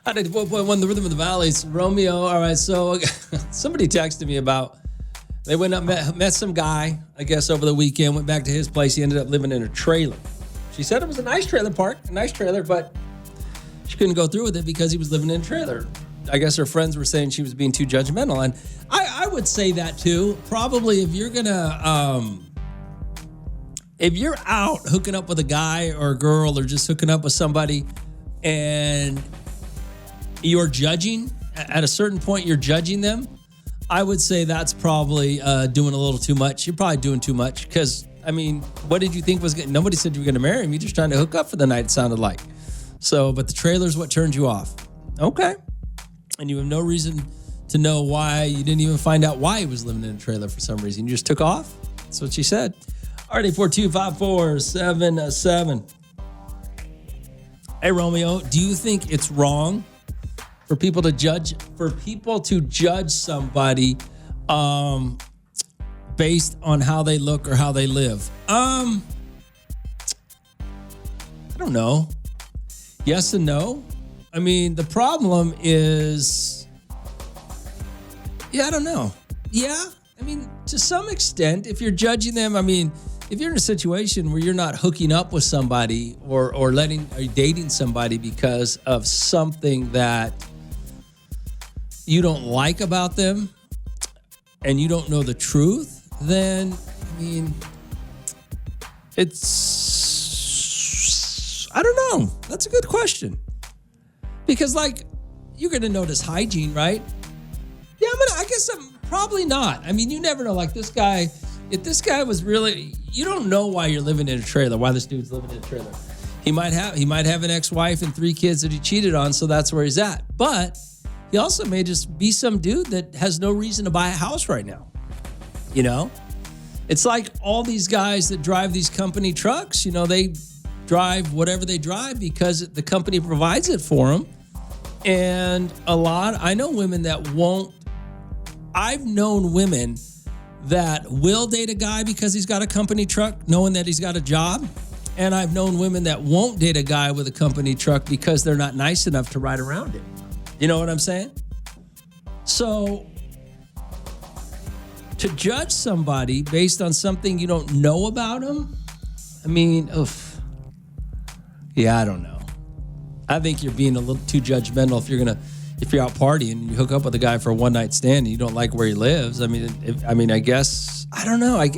104.1, the Rhythm of the Valley. It's Romeo. All right, so somebody texted me about they went up, met some guy, I guess, over the weekend, went back to his place. He ended up living in a trailer. She said it was a nice trailer park, but she couldn't go through with it because he was living in a trailer. I guess her friends were saying she was being too judgmental. And I would say that too. Probably if you're if you're out hooking up with a guy or a girl or just hooking up with somebody and you're judging, at a certain point you're judging them, I would say that's probably doing a little too much. You're probably doing too much because, I mean, what did you think was going to, nobody said you were going to marry him. You're just trying to hook up for the night, it sounded like. So, but the trailer's what turned you off. Okay. And you have no reason to know why. You didn't even find out why he was living in a trailer for some reason. You just took off. That's what she said. All right, 842-5477. Hey, Romeo, do you think it's wrong for people to judge somebody based on how they look or how they live? I don't know. Yes and no. I mean, the problem is, I don't know. Yeah, I mean, to some extent, if you're judging them, I mean, if you're in a situation where you're not hooking up with somebody or dating somebody because of something that you don't like about them and you don't know the truth, then, I mean, I don't know. That's a good question. Because, like, you're going to notice hygiene, right? Yeah, I guess I'm probably not. I mean, you never know. Like this guy, if this guy was really, you don't know why you're living in a trailer, why this dude's living in a trailer. He might have an ex-wife and 3 kids that he cheated on, so that's where he's at. But he also may just be some dude that has no reason to buy a house right now. You know? It's like all these guys that drive these company trucks, you know, they drive whatever they drive because the company provides it for them. And I know women that won't. I've known women that will date a guy because he's got a company truck, knowing that he's got a job. And I've known women that won't date a guy with a company truck because they're not nice enough to ride around him. You know what I'm saying? So to judge somebody based on something you don't know about them, I mean, I don't know. I think you're being a little too judgmental if you're out partying and you hook up with a guy for a one-night stand and you don't like where he lives. I mean, I guess, I don't know. I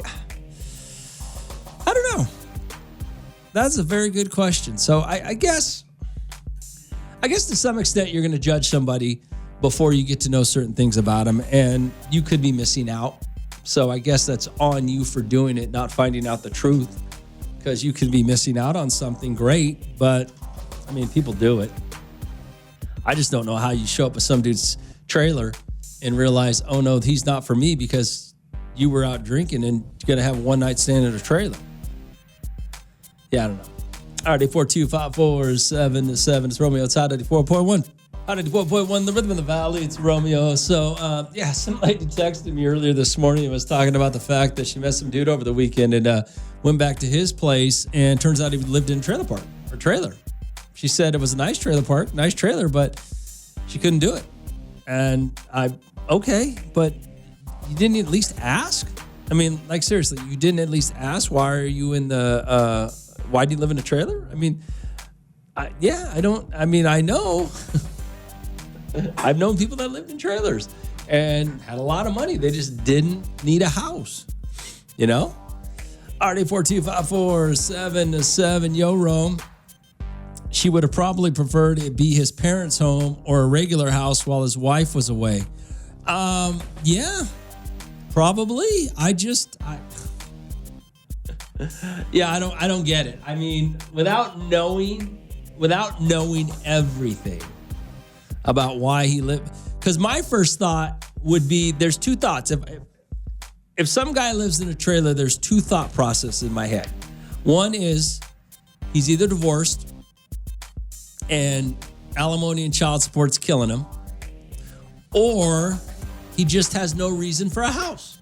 don't know. That's a very good question. So I guess to some extent you're going to judge somebody before you get to know certain things about them, and you could be missing out. So I guess that's on you for doing it, not finding out the truth, because you could be missing out on something great. But I mean, people do it. I just don't know how you show up with some dude's trailer and realize, oh no, he's not for me because you were out drinking and going to have a one-night stand at a trailer. Yeah, I don't know. All right, 842-5477. It's Romeo. It's Hot 94.1. Hot 94.1, the Rhythm of the Valley. It's Romeo. So, some lady texted me earlier this morning and was talking about the fact that she met some dude over the weekend and went back to his place, and turns out he lived in a trailer park or trailer. She said it was a nice trailer park, nice trailer, but she couldn't do it. And okay, but you didn't at least ask? I mean, like, seriously, you didn't at least ask, why do you live in a trailer? I mean, I know. I've known people that lived in trailers and had a lot of money. They just didn't need a house, you know? RD4254777, yo, Rome. She would have probably preferred it be his parents' home or a regular house while his wife was away. Yeah, probably. I don't get it. I mean, without knowing everything about why he lived, because my first thought would be, there's two thoughts. If some guy lives in a trailer, there's two thought processes in my head. One is he's either divorced and alimony and child support's killing him, or he just has no reason for a house.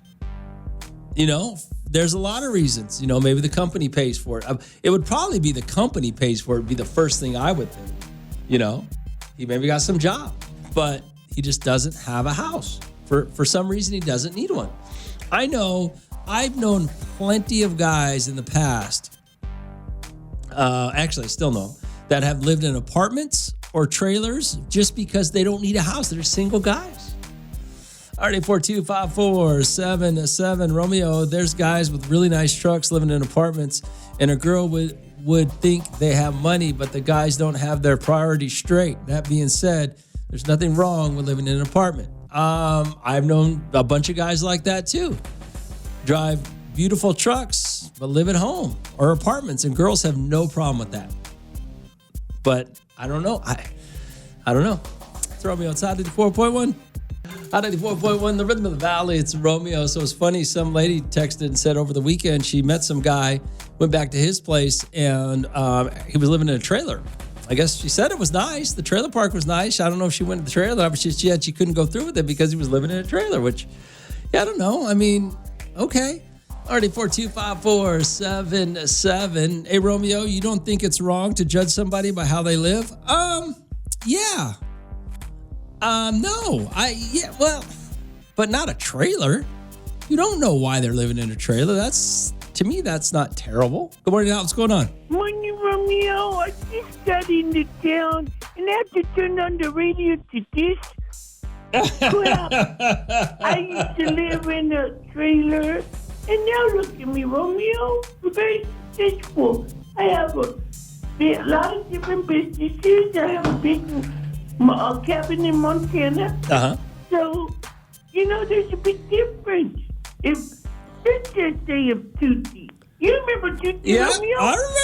You know, there's a lot of reasons. You know, maybe the company pays for it. It would probably be the company pays for it, would be the first thing I would think, you know. He maybe got some job, but he just doesn't have a house. For some reason, he doesn't need one. I've known plenty of guys in the past, actually I still know, that have lived in apartments or trailers just because they don't need a house. They're single guys. Alrighty, 4254777 Romeo. There's guys with really nice trucks living in apartments, and a girl would think they have money, but the guys don't have their priorities straight. That being said, there's nothing wrong with living in an apartment. I've known a bunch of guys like that too. Drive beautiful trucks, but live at home or apartments, and girls have no problem with that. But I don't know. I don't know. It's Romeo. It's Hot 94.1. Hot 94.1, the rhythm of the valley. It's Romeo. So it's funny. Some lady texted and said over the weekend she met some guy, went back to his place, and he was living in a trailer. I guess she said it was nice. The trailer park was nice. I don't know if she went to the trailer, but she couldn't go through with it because he was living in a trailer, which, yeah, I don't know. I mean, okay. Already 4254777. Hey, Romeo, you don't think it's wrong to judge somebody by how they live? Yeah. No. Well, but not a trailer. You don't know why they're living in a trailer. To me, that's not terrible. Good morning, Al. What's going on? Morning, Romeo. I just got into town and I have to turn on the radio to this. Well, I used to live in a trailer, and now look at me, Romeo. I'm very successful. I have a lot of different businesses. I have a big cabin in Montana. Uh-huh. So, there's a big difference. Let's just say of Tootsie. You remember Tootsie, Yeah, Romeo? I remember.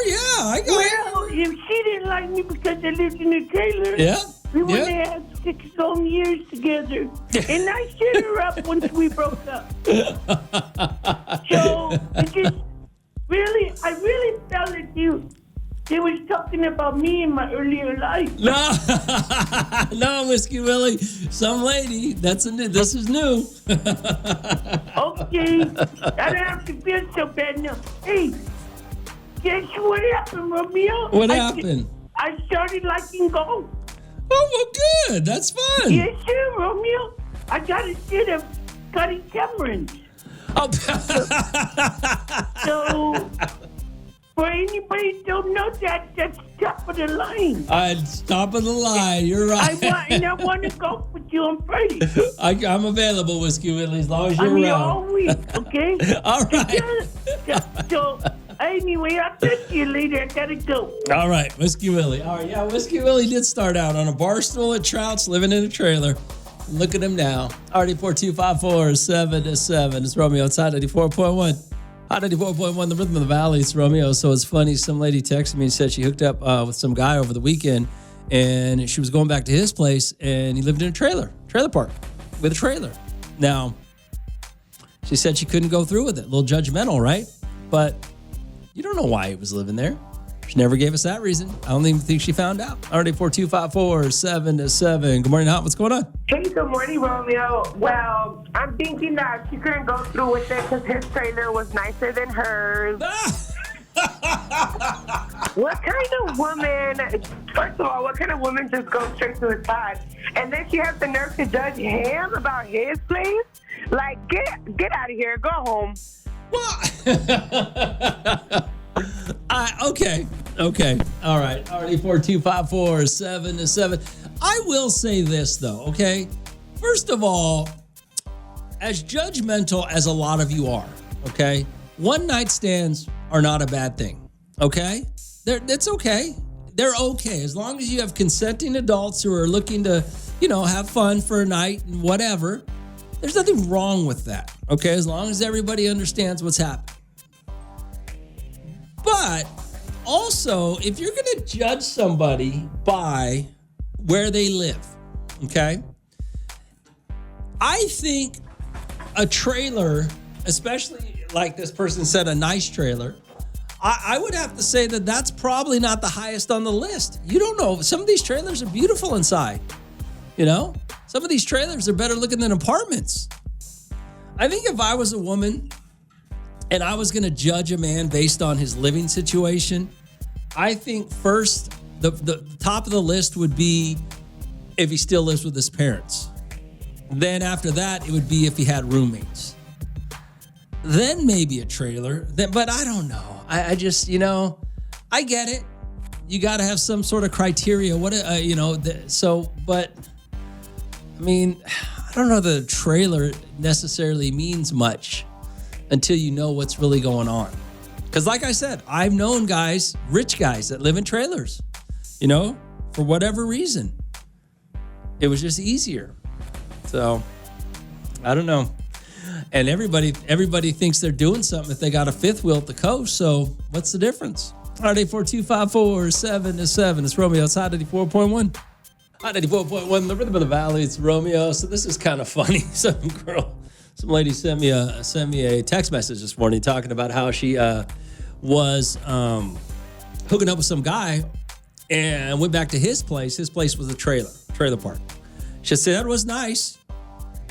Yeah, I got it. Well, if she didn't like me because I lived in a trailer, Yeah. we would have had 6 long years together. And I set her up once we broke up. So, I really felt that they was talking about me in my earlier life. No, Whiskey Willie. Some lady. This is new. Okay, I don't have to feel so bad now. Hey, guess what happened, Romeo? What happened? I started liking golf. Oh, well, good. That's fun. Yes, sir, Romeo. I got a set of cutting cameras. Oh. So, for anybody who don't know that's top of the line. Top of the line. You're right. I want to golf with you on Friday. I'm available, Whiskey Willie, as long as you're around. all week, okay? All right. So, anyway, I'll talk to you later. I gotta go. All right, Whiskey Willie. All right, yeah, Whiskey Willie did start out on a bar stool at Trout's, living in a trailer. Look at him now. Already 4254777. It's Romeo outside 94.1. Hot 94.1, the rhythm of the valley. It's Romeo. So it's funny. Some lady texted me and said she hooked up with some guy over the weekend, and she was going back to his place, and he lived in a trailer park with a trailer. Now, she said she couldn't go through with it. A little judgmental, right? But you don't know why he was living there. She never gave us that reason. I don't even think she found out. Already 4254777. Good morning, Hot. What's going on? Hey, good morning, Romeo. Well, I'm thinking that she couldn't go through with it because his trailer was nicer than hers. What kind of woman, first of all, what kind of woman just goes straight to his side? And then she has the nerve to judge him about his place? Like, get out of here. Go home. Okay. All right. Already 4254777. I will say this, though, okay? First of all, as judgmental as a lot of you are, okay, one-night stands are not a bad thing, okay? It's okay. They're okay. As long as you have consenting adults who are looking to, have fun for a night and whatever, there's nothing wrong with that, okay? As long as everybody understands what's happening. But also, if you're going to judge somebody by where they live, okay, I think a trailer, especially like this person said, a nice trailer, I would have to say that that's probably not the highest on the list. You don't know. Some of these trailers are beautiful inside. Some of these trailers are better looking than apartments. I think if I was a woman and I was going to judge a man based on his living situation, I think first the top of the list would be if he still lives with his parents. Then after that, it would be if he had roommates. Then maybe a trailer. But I don't know. I just, I get it. You got to have some sort of criteria. But I mean, I don't know that a trailer necessarily means much until you know what's really going on. Because like I said, I've known guys, rich guys that live in trailers, for whatever reason. It was just easier. So, I don't know. And everybody thinks they're doing something if they got a fifth wheel at the coast. So, what's the difference? All right, 842-547-7. It's Romeo. It's Hot 94.1. Hot 94.1, the rhythm of the valley. It's Romeo. So, this is kind of funny. Some lady sent me a text message this morning talking about how she was hooking up with some guy and went back to his place. His place was a trailer park. She said that was nice,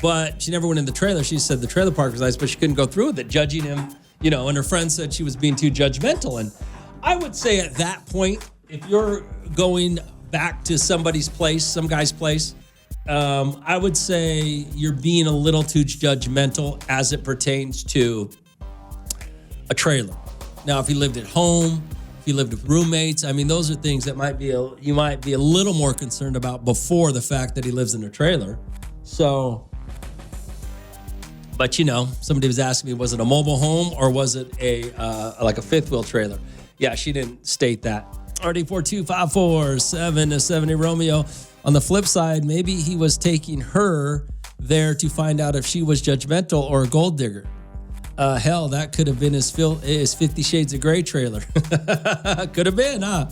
but she never went in the trailer. She said the trailer park was nice, but she couldn't go through with it, judging him, and her friend said she was being too judgmental. And I would say at that point, if you're going back to somebody's place, some guy's place, I would say you're being a little too judgmental as it pertains to a trailer. Now, if you lived at home, if you lived with roommates, I mean, those are things that you might be a little more concerned about before the fact that he lives in a trailer. So, but somebody was asking me, was it a mobile home or was it like a fifth wheel trailer? Yeah, she didn't state that. RD42547-70 Romeo. On the flip side, maybe he was taking her there to find out if she was judgmental or a gold digger. Hell, that could have been his 50 Shades of Grey trailer. Could have been, huh?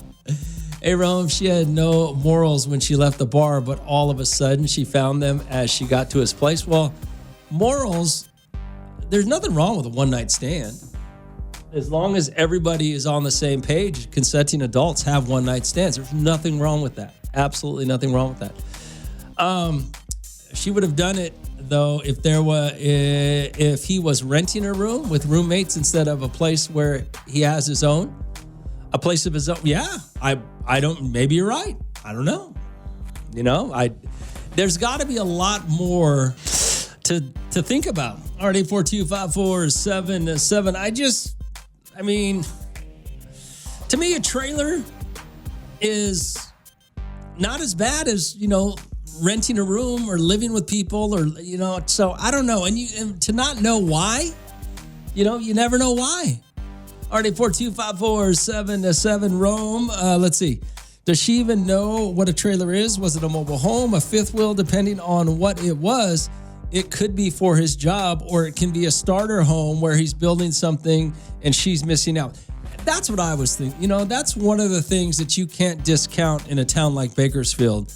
Hey, Rome, she had no morals when she left the bar, but all of a sudden she found them as she got to his place. Well, morals, there's nothing wrong with a one-night stand. As long as everybody is on the same page, consenting adults have one-night stands. There's nothing wrong with that. Absolutely nothing wrong with that. She would have done it, though, if he was renting a room with roommates instead of a place where he has his own, a place of his own. Yeah, I don't. Maybe you're right. I don't know. There's got to be a lot more to think about. RD42547-7. I mean, to me, a trailer is not as bad as, renting a room or living with people or, so I don't know. And to not know why, you never know why. RD42547-7 Rome. Let's see. Does she even know what a trailer is? Was it a mobile home, a fifth wheel, depending on what it was? It could be for his job, or it can be a starter home where he's building something and she's missing out. That's what I was thinking. That's one of the things that you can't discount in a town like Bakersfield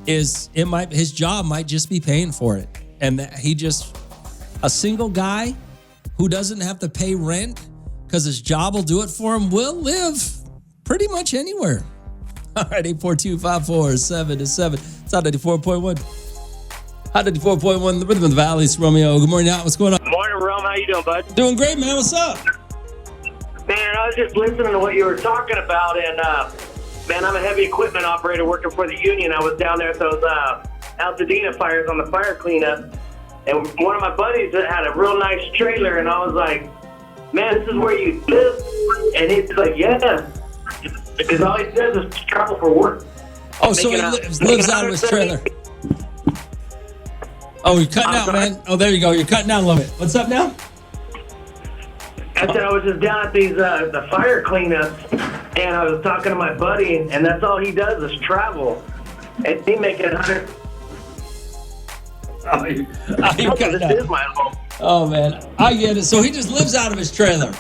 is his job might just be paying for it. And that a single guy who doesn't have to pay rent because his job will do it for him will live pretty much anywhere. All right, 842-547-7. It's on 94.1. Hot 94.1, the rhythm of the valley. It's Romeo. Good morning, out. What's going on? Morning, Rome. How you doing, bud? Doing great, man. What's up? Man, I was just listening to what you were talking about, and man, I'm a heavy equipment operator working for the union. I was down there at those Altadena fires on the fire cleanup, and one of my buddies had a real nice trailer, and I was like, man, this is where you live? And he's like, yeah, because all he says is travel for work. Oh, so he lives out of his trailer. Oh, you're cutting out, man. Oh, there you go. You're cutting out a little bit. What's up now? I said I was just down at these the fire cleanups, and I was talking to my buddy, and that's all he does is travel. And he making 100. Oh, you're cutting This out. is my home. Oh, man. I get it. So he just lives out of his trailer.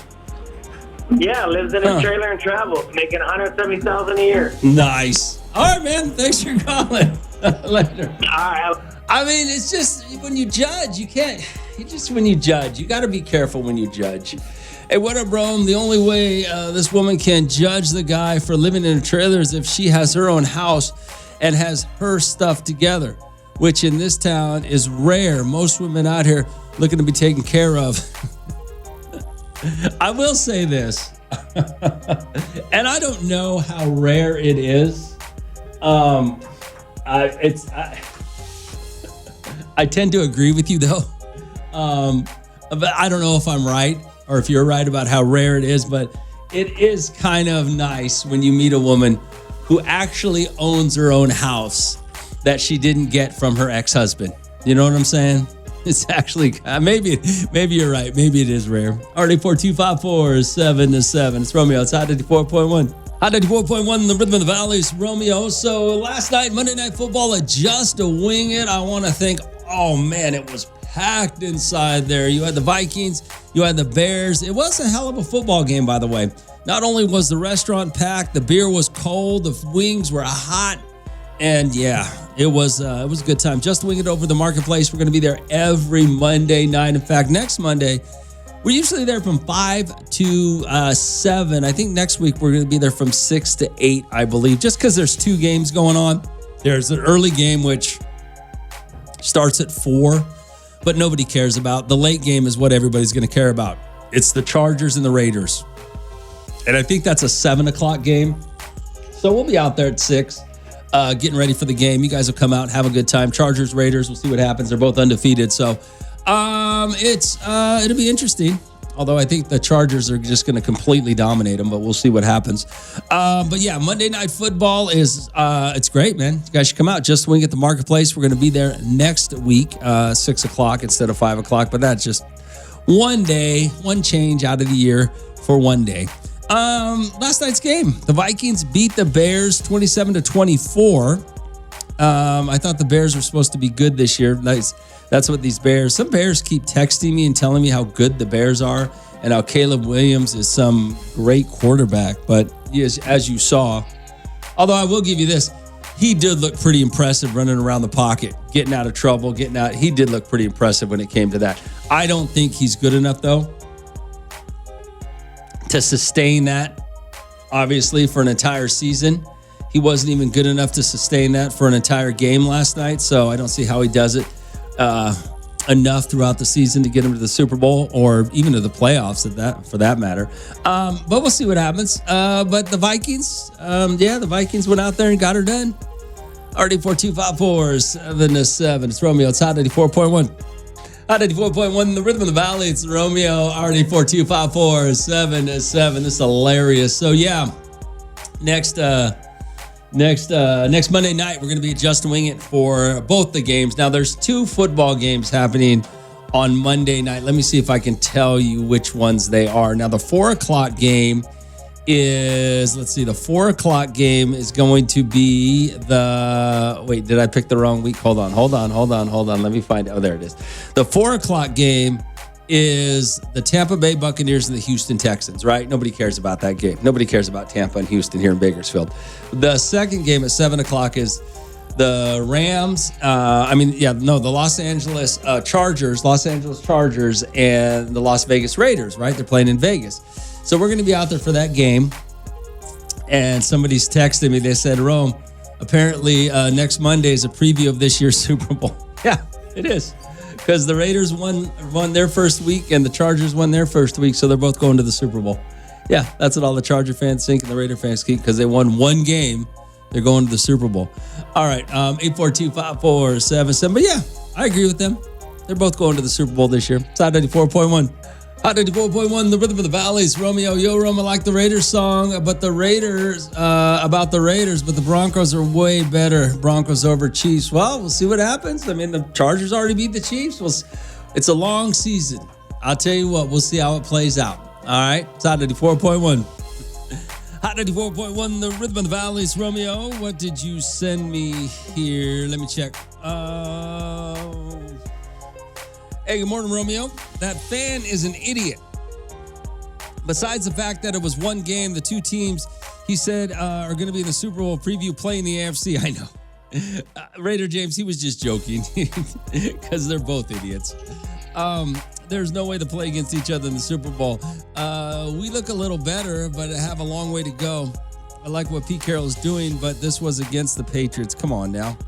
Yeah, lives in his trailer and travels, making $170,000 a year. Nice. All right, man. Thanks for calling. Later. All right. I mean, it's just when you judge, you can't. When you judge, you got to be careful when you judge. Hey, what up, Rome? The only way this woman can judge the guy for living in a trailer is if she has her own house and has her stuff together, which in this town is rare. Most women out here looking to be taken care of. I will say this. And I don't know how rare it is. I tend to agree with you though. But I don't know if I'm right or if you're right about how rare it is, but it is kind of nice when you meet a woman who actually owns her own house that she didn't get from her ex-husband. You know what I'm saying? It's actually, maybe you're right. Maybe it is rare. RD4254 7 to 7. It's Romeo. It's Hot 94.1. Hot 94.1, the rhythm of the valley is Romeo. So last night, Monday Night Football, just to wing it, I want to think, oh man, it was packed inside there. You had the Vikings, you had the Bears. It was a hell of a football game, by the way. Not only was the restaurant packed, the beer was cold, the wings were hot, and yeah, it was a good time. Just wing it over the marketplace. We're going to be there every Monday night. In fact, next Monday, we're usually there from 5 to 7. I think next week we're going to be there from 6 to 8, I believe, just because there's 2 games going on. There's an early game, which starts at 4, but nobody cares about. The late game is what everybody's going to care about. It's the Chargers and the Raiders. And I think that's a 7 o'clock game. So we'll be out there at 6, getting ready for the game. You guys will come out, have a good time. Chargers, Raiders, we'll see what happens. They're both undefeated. So it'll be interesting. Although I think the Chargers are just going to completely dominate them, but we'll see what happens. But yeah, Monday Night Football is, it's great, man. You guys should come out. Just wing at the marketplace. We're going to be there next week, 6 o'clock instead of 5 o'clock. But that's just one day, one change out of the year for one day. Last night's game, the Vikings beat the Bears 27-24. I thought the Bears were supposed to be good this year. That's what some Bears keep texting me and telling me how good the Bears are and how Caleb Williams is some great quarterback. But as you saw, although I will give you this, he did look pretty impressive running around the pocket, getting out of trouble, He did look pretty impressive when it came to that. I don't think he's good enough, though, to sustain that, obviously, for an entire season. He wasn't even good enough to sustain that for an entire game last night, so I don't see how he does it enough throughout the season to get him to the Super Bowl or even to the playoffs for that matter. But we'll see what happens. But the Vikings, the Vikings went out there and got her done. RD4254 7 to 7. It's Romeo. It's Hot 94.1. Hot 94.1, the rhythm of the valley. It's Romeo. RD4254 7 to 7. This is hilarious. So yeah, next Monday night, we're going to be just wing it for both the games. Now, there's 2 football games happening on Monday night. Let me see if I can tell you which ones they are. Now, the 4 o'clock game is, the 4 o'clock game is going to be wait, did I pick the wrong week? Hold on. Let me find out. Oh, there it is. The 4 o'clock game is the Tampa Bay Buccaneers and the Houston Texans, right? Nobody cares about that game. Nobody cares about Tampa and Houston here in Bakersfield. The second game at 7 o'clock is the Rams. The Los Angeles Chargers and the Las Vegas Raiders, right? They're playing in Vegas. So we're going to be out there for that game. And somebody's texted me. They said, Rome, apparently next Monday is a preview of this year's Super Bowl. Yeah, it is. Because the Raiders won their first week and the Chargers won their first week, so they're both going to the Super Bowl. Yeah, that's what all the Charger fans think and the Raider fans think, because they won one game, they're going to the Super Bowl. All right, 842-5477. But yeah, I agree with them. They're both going to the Super Bowl this year. It's Hot 94.1. Hot 94.1, the rhythm of the valleys. Romeo, yo, Roma, like the Raiders song, but the Raiders, but the Broncos are way better. Broncos over Chiefs. Well, we'll see what happens. I mean, the Chargers already beat the Chiefs. It's a long season. I'll tell you what, we'll see how it plays out. All right, it's Hot 94.1. Hot 94.1, the rhythm of the valleys. Romeo, what did you send me here? Let me check. Hey, good morning, Romeo. That fan is an idiot. Besides the fact that it was one game, the 2 teams, he said, are going to be in the Super Bowl preview playing the AFC. I know. Raider James, he was just joking because they're both idiots. There's no way to play against each other in the Super Bowl. We look a little better, but have a long way to go. I like what Pete Carroll is doing, but this was against the Patriots. Come on now.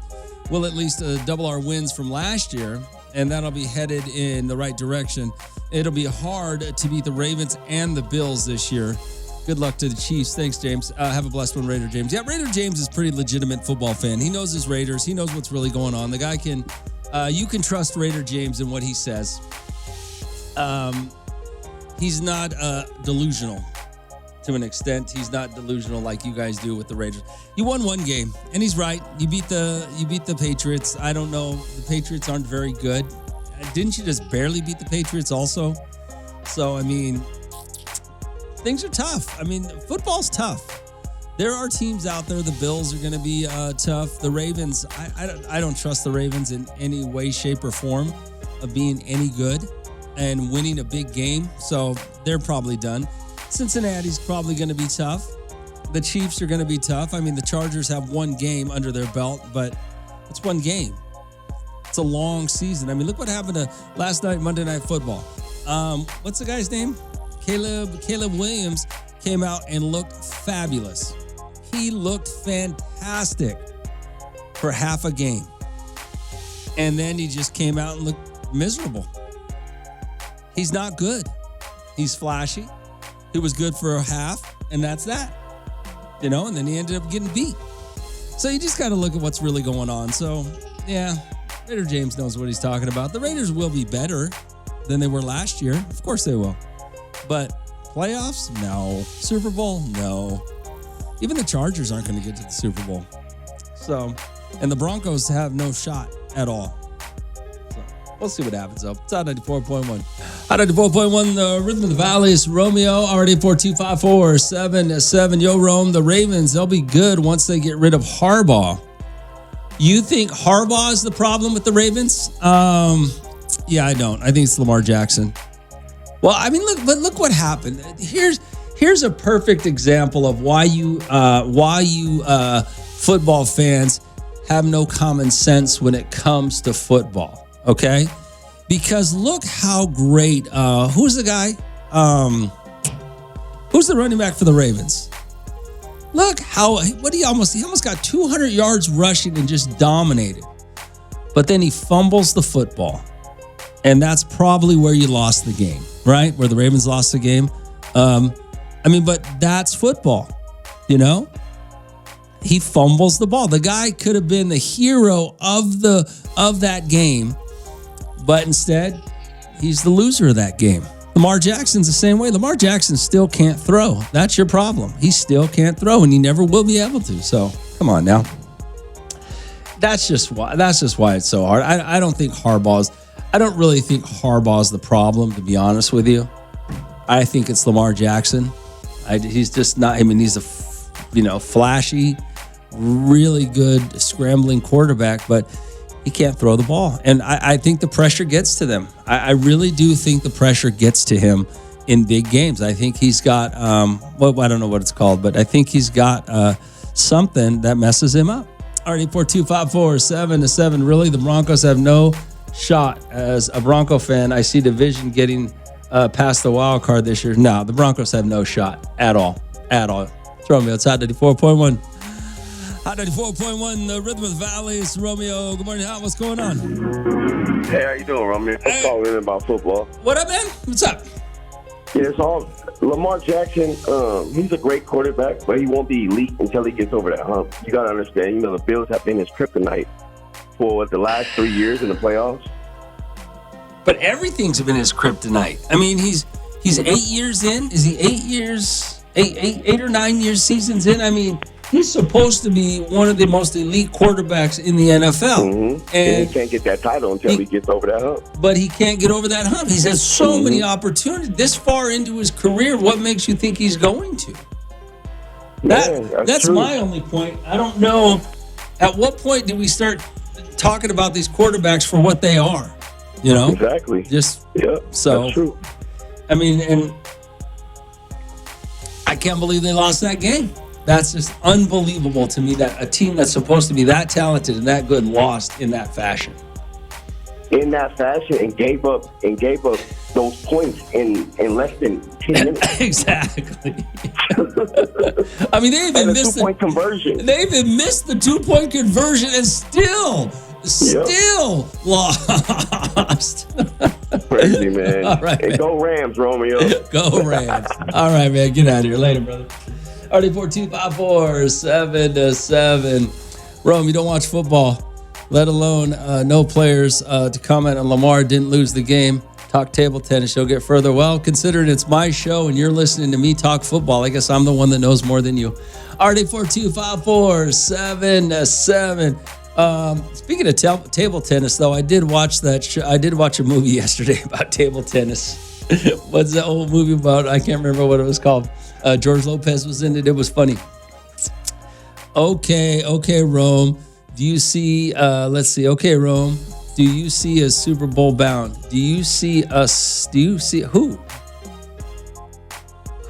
We'll at least double our wins from last year, and that'll be headed in the right direction. It'll be hard to beat the Ravens and the Bills this year. Good luck to the Chiefs. Thanks, James. Have a blessed one, Raider James. Yeah, Raider James is a pretty legitimate football fan. He knows his Raiders. He knows what's really going on. The guy can, you can trust Raider James in what he says. He's not delusional to an extent. He's not delusional like you guys do with the Raiders. You won one game, and he's right. You beat the Patriots. I don't know. The Patriots aren't very good. Didn't you just barely beat the Patriots also? So, I mean, things are tough. I mean, football's tough. There are teams out there. The Bills are going to be tough. The Ravens, I don't trust the Ravens in any way, shape, or form of being any good and winning a big game. So they're probably done. Cincinnati's probably going to be tough. The Chiefs are going to be tough. I mean, the Chargers have one game under their belt, but it's one game. It's a long season. I mean, look what happened to last night, Monday Night Football. What's the guy's name? Caleb Williams came out and looked fabulous. He looked fantastic for half a game. And then he just came out and looked miserable. He's not good. He's flashy. He was good for a half, and that's that. You know, and then he ended up getting beat. So you just got to look at what's really going on. So, yeah, Raider James knows what he's talking about. The Raiders will be better than they were last year. Of course they will. But playoffs? No. Super Bowl? No. Even the Chargers aren't going to get to the Super Bowl. So, and the Broncos have no shot at all. So, we'll see what happens, though. It's out 94.1. Out 94.1, the Rhythm of the Valley is Romeo, R8425477. Yo, Rome, the Ravens, they'll be good once they get rid of Harbaugh. You think Harbaugh is the problem with the Ravens? Yeah, I don't. I think it's Lamar Jackson. Well, I mean, look what happened. Here's a perfect example of why you football fans have no common sense when it comes to football. Okay, because look how great. Who's the guy? Who's the running back for the Ravens? Look how he almost got 200 yards rushing and just dominated. But then he fumbles the football. And that's probably where you lost the game, right? Where the Ravens lost the game. But that's football, you know? He fumbles the ball. The guy could have been the hero of that game, but instead, he's the loser of that game. Lamar Jackson's the same way. Lamar Jackson still can't throw. That's your problem. He still can't throw, and he never will be able to. So, come on now. That's just why it's so hard. I don't really think Harbaugh's the problem, to be honest with you. I think it's Lamar Jackson. He's just not. I mean, he's a flashy, really good scrambling quarterback, but he can't throw the ball. And I think the pressure gets to them. I really do think the pressure gets to him in big games. I think he's got I don't know what it's called, but I think he's got something that messes him up. Already 42547-7. Really, the Broncos have no shot. As a Bronco fan, I see division getting past the wild card this year. No, the Broncos have no shot at all. It's Romeo. It's Hot 94.1. Hot 94.1, the Rhythm of the Valley. It's Romeo. Good morning, Hot. What's going on? Hey, how you doing, Romeo? I'm calling in about football. What up, man? What's up? Yeah, it's all Lamar Jackson. He's a great quarterback, but he won't be elite until he gets over that hump. You got to understand, the Bills have been his kryptonite for the last 3 years in the playoffs. But everything's been his kryptonite. I mean, he's 8 years in. Is he 8 years? 8 or 9 years seasons in? I mean, he's supposed to be one of the most elite quarterbacks in the NFL. Mm-hmm. And he can't get that title until he gets over that hump. But he can't get over that hump. He's had so many opportunities this far into his career. What makes you think he's going to? That's my only point. I don't know. At what point do we start talking about these quarterbacks for what they are? You know? Exactly. That's true. I mean, and I can't believe they lost that game. That's just unbelievable to me that a team that's supposed to be that talented and that good lost in that fashion. And gave up those points in less than 10 minutes. Exactly. I mean, they even missed the 2-point conversion. They even missed the 2-point conversion and still lost. Crazy, man. All right, Hey, man. go Rams, Romeo. Go Rams. All right, man. Get out of here. Later, brother. RD4254-7-7. Rome, you don't watch football, let alone no players to comment on Lamar didn't lose the game. Talk table tennis. You'll get further. Well, considering it's my show and you're listening to me talk football, I guess I'm the one that knows more than you. RD4254-7-7. Speaking of table tennis, though, I did watch that. I did watch a movie yesterday about table tennis. What's that old movie about? I can't remember what it was called. George Lopez was in it. It was funny. Okay, Rome. Do you see? Let's see. Okay, Rome. Do you see a Super Bowl bound? Do you see us? Do you see who?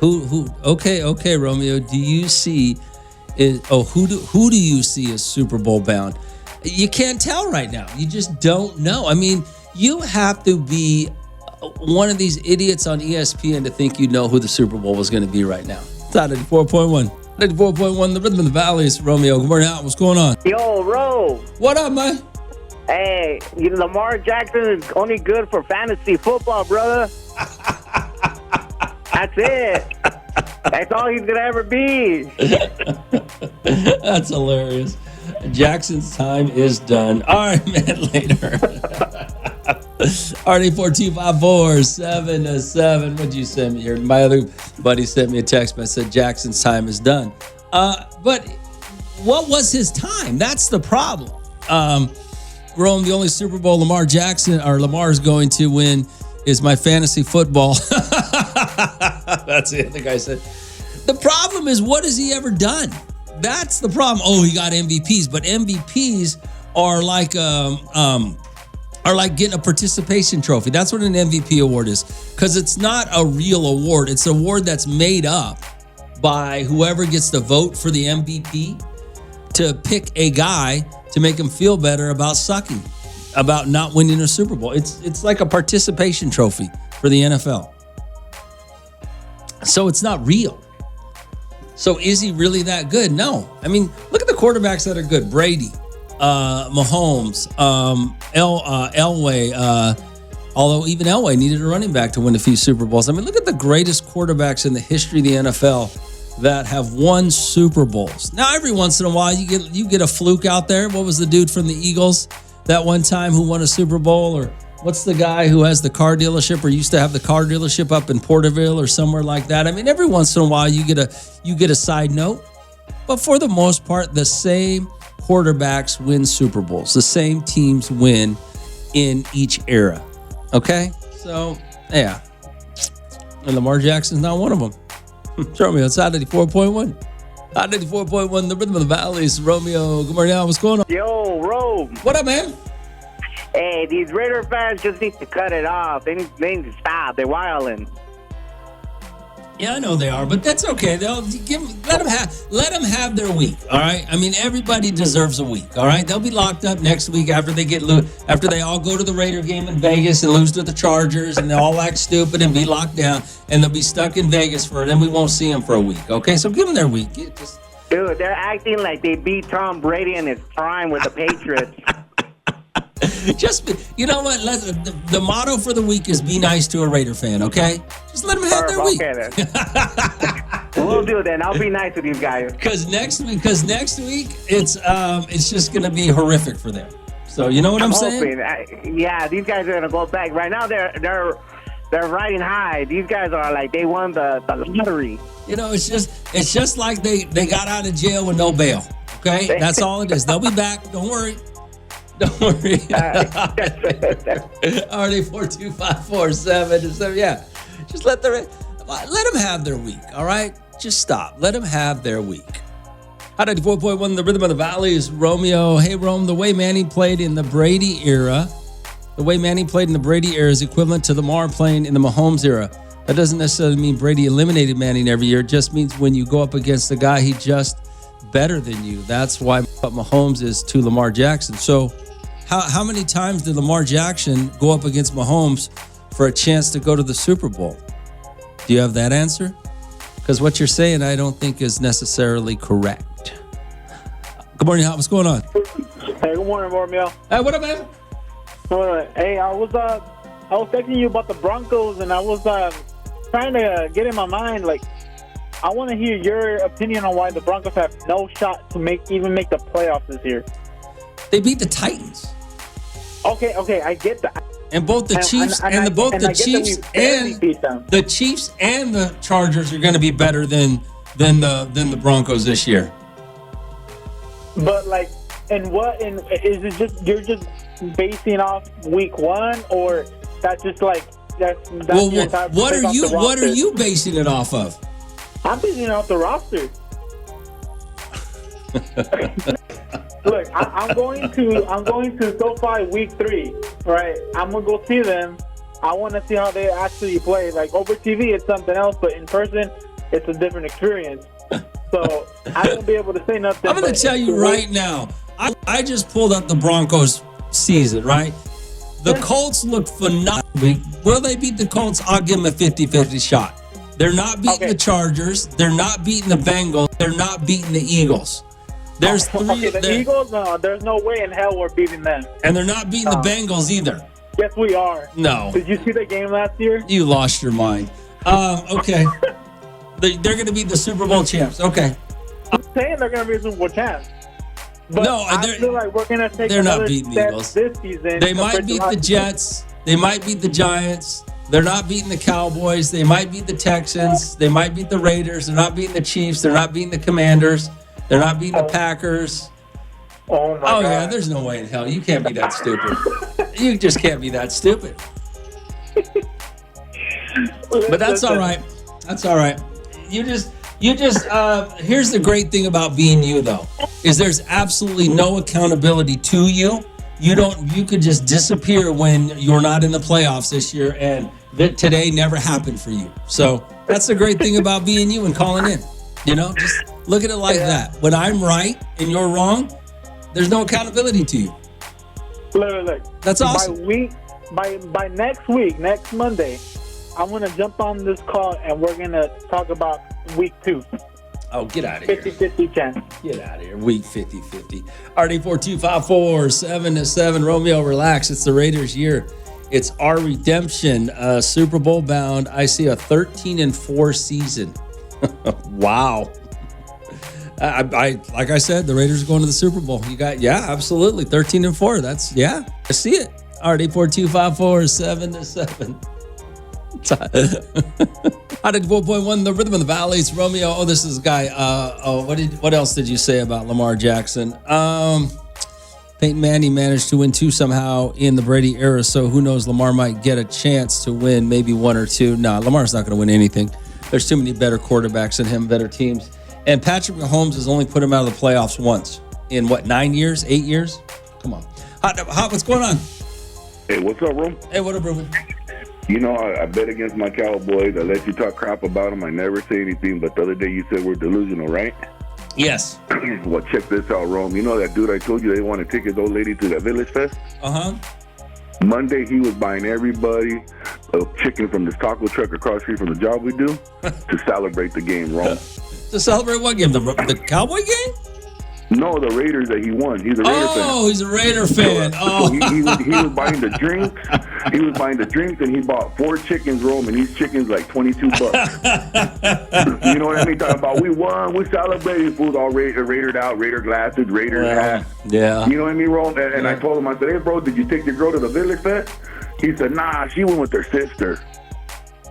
Who? Okay, Romeo. Do you see? Who do you see as Super Bowl bound? You can't tell right now. You just don't know. I mean, you have to be one of these idiots on ESPN to think you know who the Super Bowl was going to be right now. It's out of 94.1. 94.1, the Rhythm of the Valleys. Romeo, good morning. What's going on? Yo, Ro. What up, man? Hey, Lamar Jackson is only good for fantasy football, brother. That's it. That's all he's going to ever be. That's hilarious. Jackson's time is done. All right, man, later. RD4254-7-7. What'd you send me here? My other buddy sent me a text that said Jackson's time is done. But what was his time? That's the problem. Rome, the only Super Bowl Lamar is going to win is my fantasy football. That's it. The guy said. The problem is, what has he ever done? That's the problem. Oh, he got MVPs, but MVPs are like getting a participation trophy. That's what an MVP award is, because it's not a real award. It's an award that's made up by whoever gets the vote for the MVP to pick a guy to make him feel better about sucking, about not winning a Super Bowl. It's like a participation trophy for the NFL. So it's not real. So is he really that good? No. I mean, look at the quarterbacks that are good. Brady, Mahomes, Elway. Although even Elway needed a running back to win a few Super Bowls. I mean, look at the greatest quarterbacks in the history of the NFL that have won Super Bowls. Now, every once in a while, you get a fluke out there. What was the dude from the Eagles that one time who won a Super Bowl? Or what's the guy who has the car dealership or used to have the car dealership up in Porterville or somewhere like that? I mean, every once in a while, you get a side note. But for the most part, the same quarterbacks win Super Bowls. The same teams win in each era. Okay? So, yeah. And Lamar Jackson's not one of them. Show me, it's out 94.1. Out 94.1, the Rhythm of the Valleys. Romeo, good morning. What's going on? Yo, Ro. What up, man? Hey, these Raider fans just need to cut it off. They need to stop. They're wilding. Yeah, I know they are, but that's okay. Let them have their week. All right. I mean, everybody deserves a week. All right. They'll be locked up next week after they all go to the Raider game in Vegas and lose to the Chargers, and they all act stupid and be locked down, and they'll be stuck in Vegas then we won't see them for a week. Okay. So give them their week. Dude, they're acting like they beat Tom Brady in his prime with the Patriots. Just, you know what? The motto for the week is be nice to a Raider fan, okay? Just let them have their week. Okay, then. We'll do then. I'll be nice to these guys. Because next week, it's just going to be horrific for them. So you know what I'm saying? Yeah, these guys are going to go back. Right now, they're riding high. These guys are like they won the lottery. You know, it's just like they got out of jail with no bail. Okay, that's all it is. They'll be back. Don't worry. Don't worry. RD4254-7. Yeah. Just let them have their week, all right? Just stop. Let them have their week. 94.1, the Rhythm of the Valleys. Romeo. Hey, Rome, the way Manning played in the Brady era is equivalent to Lamar playing in the Mahomes era. That doesn't necessarily mean Brady eliminated Manning every year. It just means when you go up against a guy, he just better than you. That's why Mahomes is to Lamar Jackson. So how many times did Lamar Jackson go up against Mahomes for a chance to go to the Super Bowl? Do you have that answer? Because what you're saying, I don't think is necessarily correct. Good morning, what's going on? Hey, good morning, Romeo. Hey, what up, man? Hey, I was I was texting you about the Broncos, and I was trying to get in my mind, like, I want to hear your opinion on why the Broncos have no shot to even make the playoffs this year. They beat the Titans. Okay, I get that. And both the Chiefs and the Chiefs and the Chargers are going to be better than the Broncos this year. But like, is it just you're just basing off week 1, or that's just like that's well, your time? What are you basing it off of? I'm basing it off the roster. Look, I'm going to SoFi week 3, right? I'm gonna go see them. I want to see how they actually play. Like over TV, it's something else, but in person, it's a different experience. So I won't be able to say nothing. I'm gonna tell you right now. I just pulled up the Broncos season, right? The Colts look phenomenal. Will they beat the Colts? I'll give them a 50-50 shot. They're not beating the Chargers. They're not beating the Bengals. They're not beating the Eagles. There's three. Okay, the Eagles, there's no way in hell we're beating them. And they're not beating the Bengals either. Yes, we are. No. Did you see the game last year? You lost your mind. Okay. They're going to be the Super Bowl champs. Okay. I'm saying they're going to be Super Bowl champs. But no, I feel like we're going to take they're another not beating step the Eagles this season. They might beat the Jets. They might beat the Giants. They're not beating the Cowboys. They might beat the Texans. They might beat the Raiders. They're not beating the Chiefs. They're not beating the Commanders. They're not beating the Packers. Oh, my God. Yeah, there's no way in hell. You can't be that stupid. You just can't be that stupid. But that's all right. That's all right. You just here's the great thing about being you, though, is there's absolutely no accountability to you. You could just disappear when you're not in the playoffs this year, and that today never happened for you. So that's the great thing about being you and calling in. Just look at it like that. When I'm right and you're wrong, there's no accountability to you. Look. That's awesome. By next week, next Monday, I'm gonna jump on this call and we're gonna talk about week 2. Oh, get out of here. 50-50 chance. Get out of here. Week 50-50. RD4254-7-7. Romeo, relax. It's the Raiders' year. It's our redemption. Super Bowl bound. I see a 13-4 season. Wow. I like I said, the Raiders are going to the Super Bowl. Absolutely. 13-4. I see it. RD4254-7-7. 104.1, the Rhythm of the Valley. It's Romeo. Oh, this is a guy. What else did you say about Lamar Jackson? Peyton Manning managed to win 2 somehow in the Brady era, so who knows? Lamar might get a chance to win maybe 1 or 2. Nah, Lamar's not going to win anything. There's too many better quarterbacks than him, better teams. And Patrick Mahomes has only put him out of the playoffs once in 9 years, 8 years? Come on. Hot, what's going on? Hey, what's up, Rom? Hey, what up, Ruben? I bet against my Cowboys. I let you talk crap about them. I never say anything, but the other day you said we're delusional, right? Yes. Well, check this out, Rome. You know that dude I told you they want to take his old lady to that Village Fest? Uh-huh. Monday, he was buying everybody a chicken from this taco truck across the street from the job we do to celebrate the game, Rome. To celebrate what game? The Cowboy game? No, the Raiders that he won. He's a Raider fan. Oh, he's a Raider fan. So he was buying the drinks. He was buying the drinks, and he bought 4 chickens, Rome, and these chickens like $22. You know what I mean? Talking about we won, we celebrated. Fools all Raidered out, Raider glasses, Raider hat. Yeah. You know what I mean, Rome? And I told him, I said, hey, bro, did you take your girl to the Village Fest? He said, nah, she went with her sister.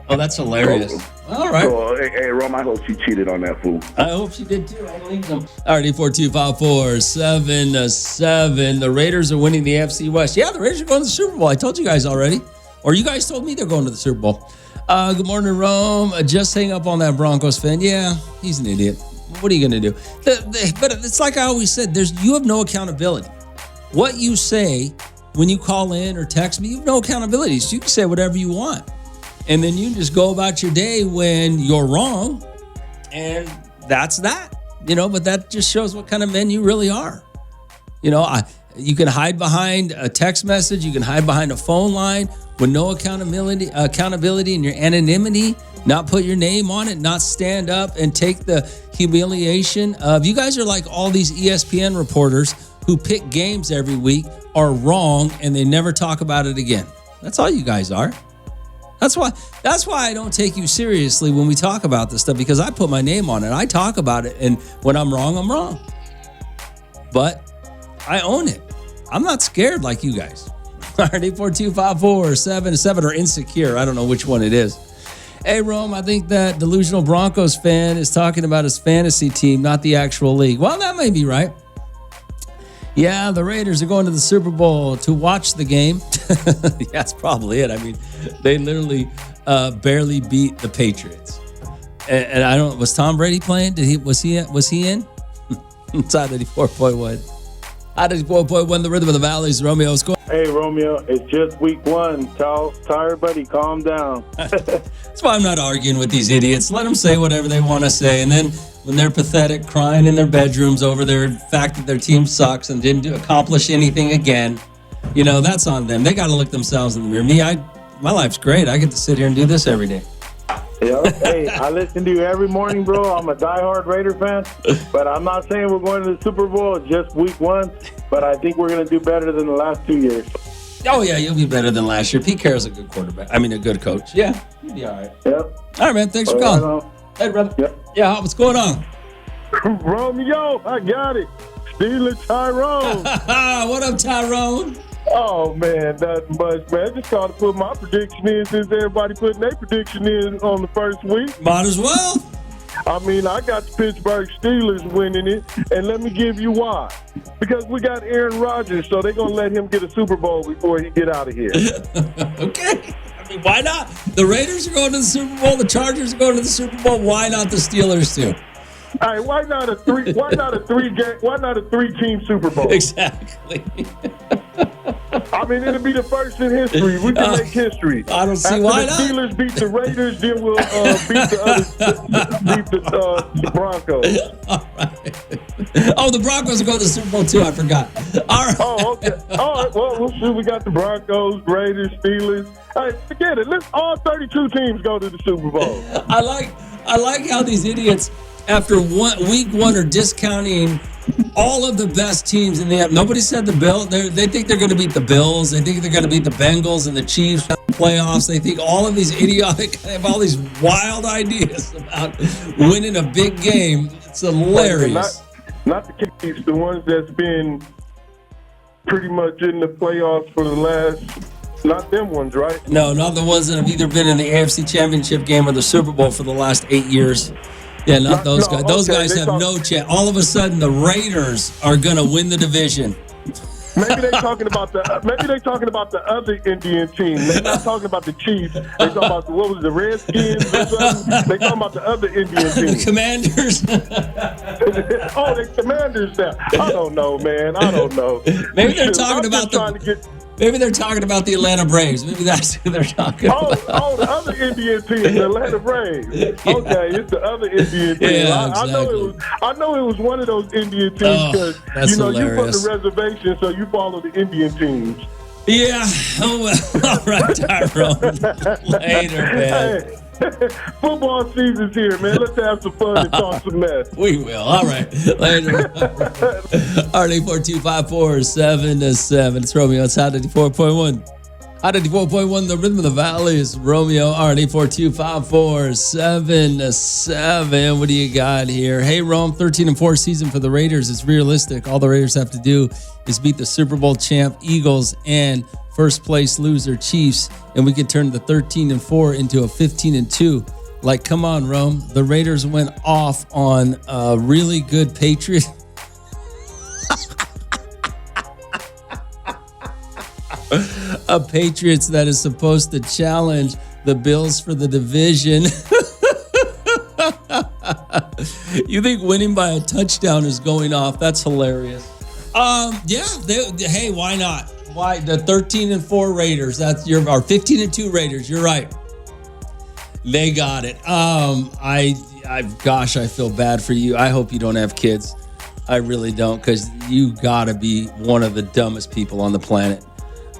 Oh, that's hilarious. All right. So, hey, Rome, I hope she cheated on that fool. I hope she did too. I believe them. RD4254-7-7. The Raiders are winning the AFC West. Yeah, the Raiders are going to the Super Bowl. I told you guys already. Or you guys told me they're going to the Super Bowl. Good morning, Rome. Just hang up on that Broncos fan. Yeah, he's an idiot. What are you going to do? But it's like I always said, you have no accountability. What you say when you call in or text me, you have no accountability. So you can say whatever you want. And then you just go about your day when you're wrong. And that's that, but that just shows what kind of men you really are. You can hide behind a text message. You can hide behind a phone line with no accountability and your anonymity, not put your name on it, not stand up and take the humiliation of, you guys are like all these ESPN reporters who pick games every week are wrong and they never talk about it again. That's all you guys are. That's why I don't take you seriously when we talk about this stuff, because I put my name on it. I talk about it, and when I'm wrong, I'm wrong. But I own it. I'm not scared like you guys. All right, 842-547-7 or insecure. I don't know which one it is. Hey, Rome, I think that delusional Broncos fan is talking about his fantasy team, not the actual league. Well, that may be right. Yeah, the Raiders are going to the Super Bowl to watch the game. Yeah, that's probably it. I mean, they literally barely beat the Patriots. And I don't. Was Tom Brady playing? Was he in? It's out 84.1. Out 84.1. The Rhythm of the Valleys. Romeo, score. Hey, Romeo, it's just week 1. Tell everybody, calm down. That's why I'm not arguing with these idiots. Let them say whatever they want to say, and then when they're pathetic, crying in their bedrooms over their fact that their team sucks and didn't accomplish anything again, that's on them. They got to look themselves in the mirror. Me, my life's great. I get to sit here and do this every day. Yeah, hey, I listen to you every morning, bro. I'm a diehard Raider fan, but I'm not saying we're going to the Super Bowl just week 1, but I think we're going to do better than the last 2 years. Oh, yeah, you'll be better than last year. Pete Carroll's a good quarterback. I mean, a good coach. Yeah, you'll be all right. Yep. All right, man. Thanks for calling. Hey, brother. Yep. Yeah, what's going on? Romeo, I got it. Steeler Tyrone. What up, Tyrone? Oh, man, nothing much, man. I just got to put my prediction in since everybody putting their prediction in on the first week. Might as well. I mean, I got the Pittsburgh Steelers winning it, and let me give you why. Because we got Aaron Rodgers, so they're going to let him get a Super Bowl before he get out of here. Okay. I mean, why not? The Raiders are going to the Super Bowl. The Chargers are going to the Super Bowl. Why not the Steelers too? All right, why not a 3-team Super Bowl? Exactly. I mean, it'll be the first in history. We can make history. I don't see After why the not. Steelers beat the Raiders, then we'll beat the Broncos. All right. Oh, the Broncos are going to the Super Bowl too. I forgot. All right. Oh, okay. All right. Well, we'll see. We got the Broncos, Raiders, Steelers. All right, forget it. Let's all 32 teams go to the Super Bowl. I like how these idiots, after week 1, are discounting all of the best teams in the app. Nobody said the Bills. They think they're going to beat the Bills. They think they're going to beat the Bengals and the Chiefs in the playoffs. They think all of these idiotic, have all these wild ideas about winning a big game. It's hilarious. Not the Chiefs, the ones that's been pretty much in the playoffs for the last. Not them ones, right? No, not the ones that have either been in the AFC Championship game or the Super Bowl for the last 8 years. Yeah, not those guys. Those guys have no chance. All of a sudden, the Raiders are going to win the division. Maybe they're talking about the other Indian team. They're not talking about the Chiefs. They're talking about the Redskins or something. They're talking about the other Indian team. The Commanders. Oh, the Commanders now. I don't know, man. I don't know. Maybe they're talking about Maybe they're talking about the Atlanta Braves. Maybe that's who they're talking about. Oh, the other Indian team, the Atlanta Braves. Okay, it's the other Indian team. Yeah, exactly. I know it was one of those Indian teams because that's you hilarious. from the reservation, so you follow the Indian teams. Yeah. Oh well. All right, Tyrone. Later, man. Hey. Football season's here, man. Let's have some fun and talk some mess. We will. All right. Later. RD42547-7. It's Romeo. It's Hot 94.1. Hot 94.1, the Rhythm of the Valley is Romeo. RD42547-7. What do you got here? Hey, Rome, 13-4 season for the Raiders. It's realistic. All the Raiders have to do is beat the Super Bowl champ Eagles and first place loser Chiefs, and we can turn the 13-4 into a 15-2. Like, come on, Rome. The Raiders went off on a really good Patriot. A Patriots that is supposed to challenge the Bills for the division. You think winning by a touchdown is going off? That's hilarious. Yeah. Hey, why not? Why the 13-4 Raiders? That's our 15-2 Raiders. You're right. They got it. Gosh, I feel bad for you. I hope you don't have kids. I really don't, because you gotta be one of the dumbest people on the planet.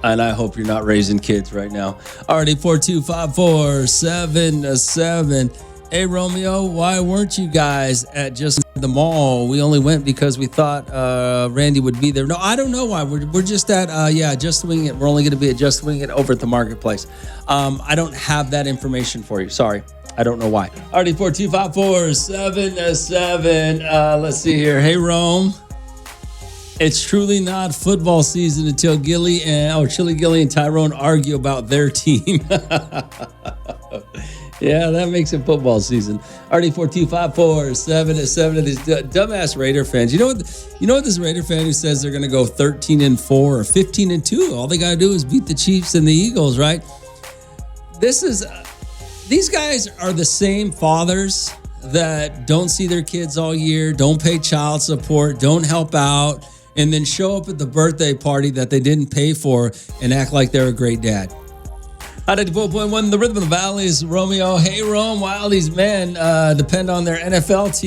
And I hope you're not raising kids right now. Already 42547-7. Hey, Romeo, why weren't you guys at just the mall? We only went because we thought Randy would be there. No, I don't know why. We're just at, Just Wing It. We're only going to be at Just Wing It over at the marketplace. I don't have that information for you. Sorry. I don't know why. Alrighty, 4254777. Let's see here. Hey, Rome. It's truly not football season until Chili Gilly and Tyrone argue about their team. Yeah, that makes it football season. Already 4254777 of these dumbass Raider fans. You know what this Raider fan who says they're going to go 13-4 or 15-2. All they got to do is beat the Chiefs and the Eagles, right? These guys are the same fathers that don't see their kids all year, don't pay child support, don't help out, and then show up at the birthday party that they didn't pay for and act like they're a great dad. 94.1, the Rhythm of the Valley is Romeo. Hey, Rome, while these men depends on their NFL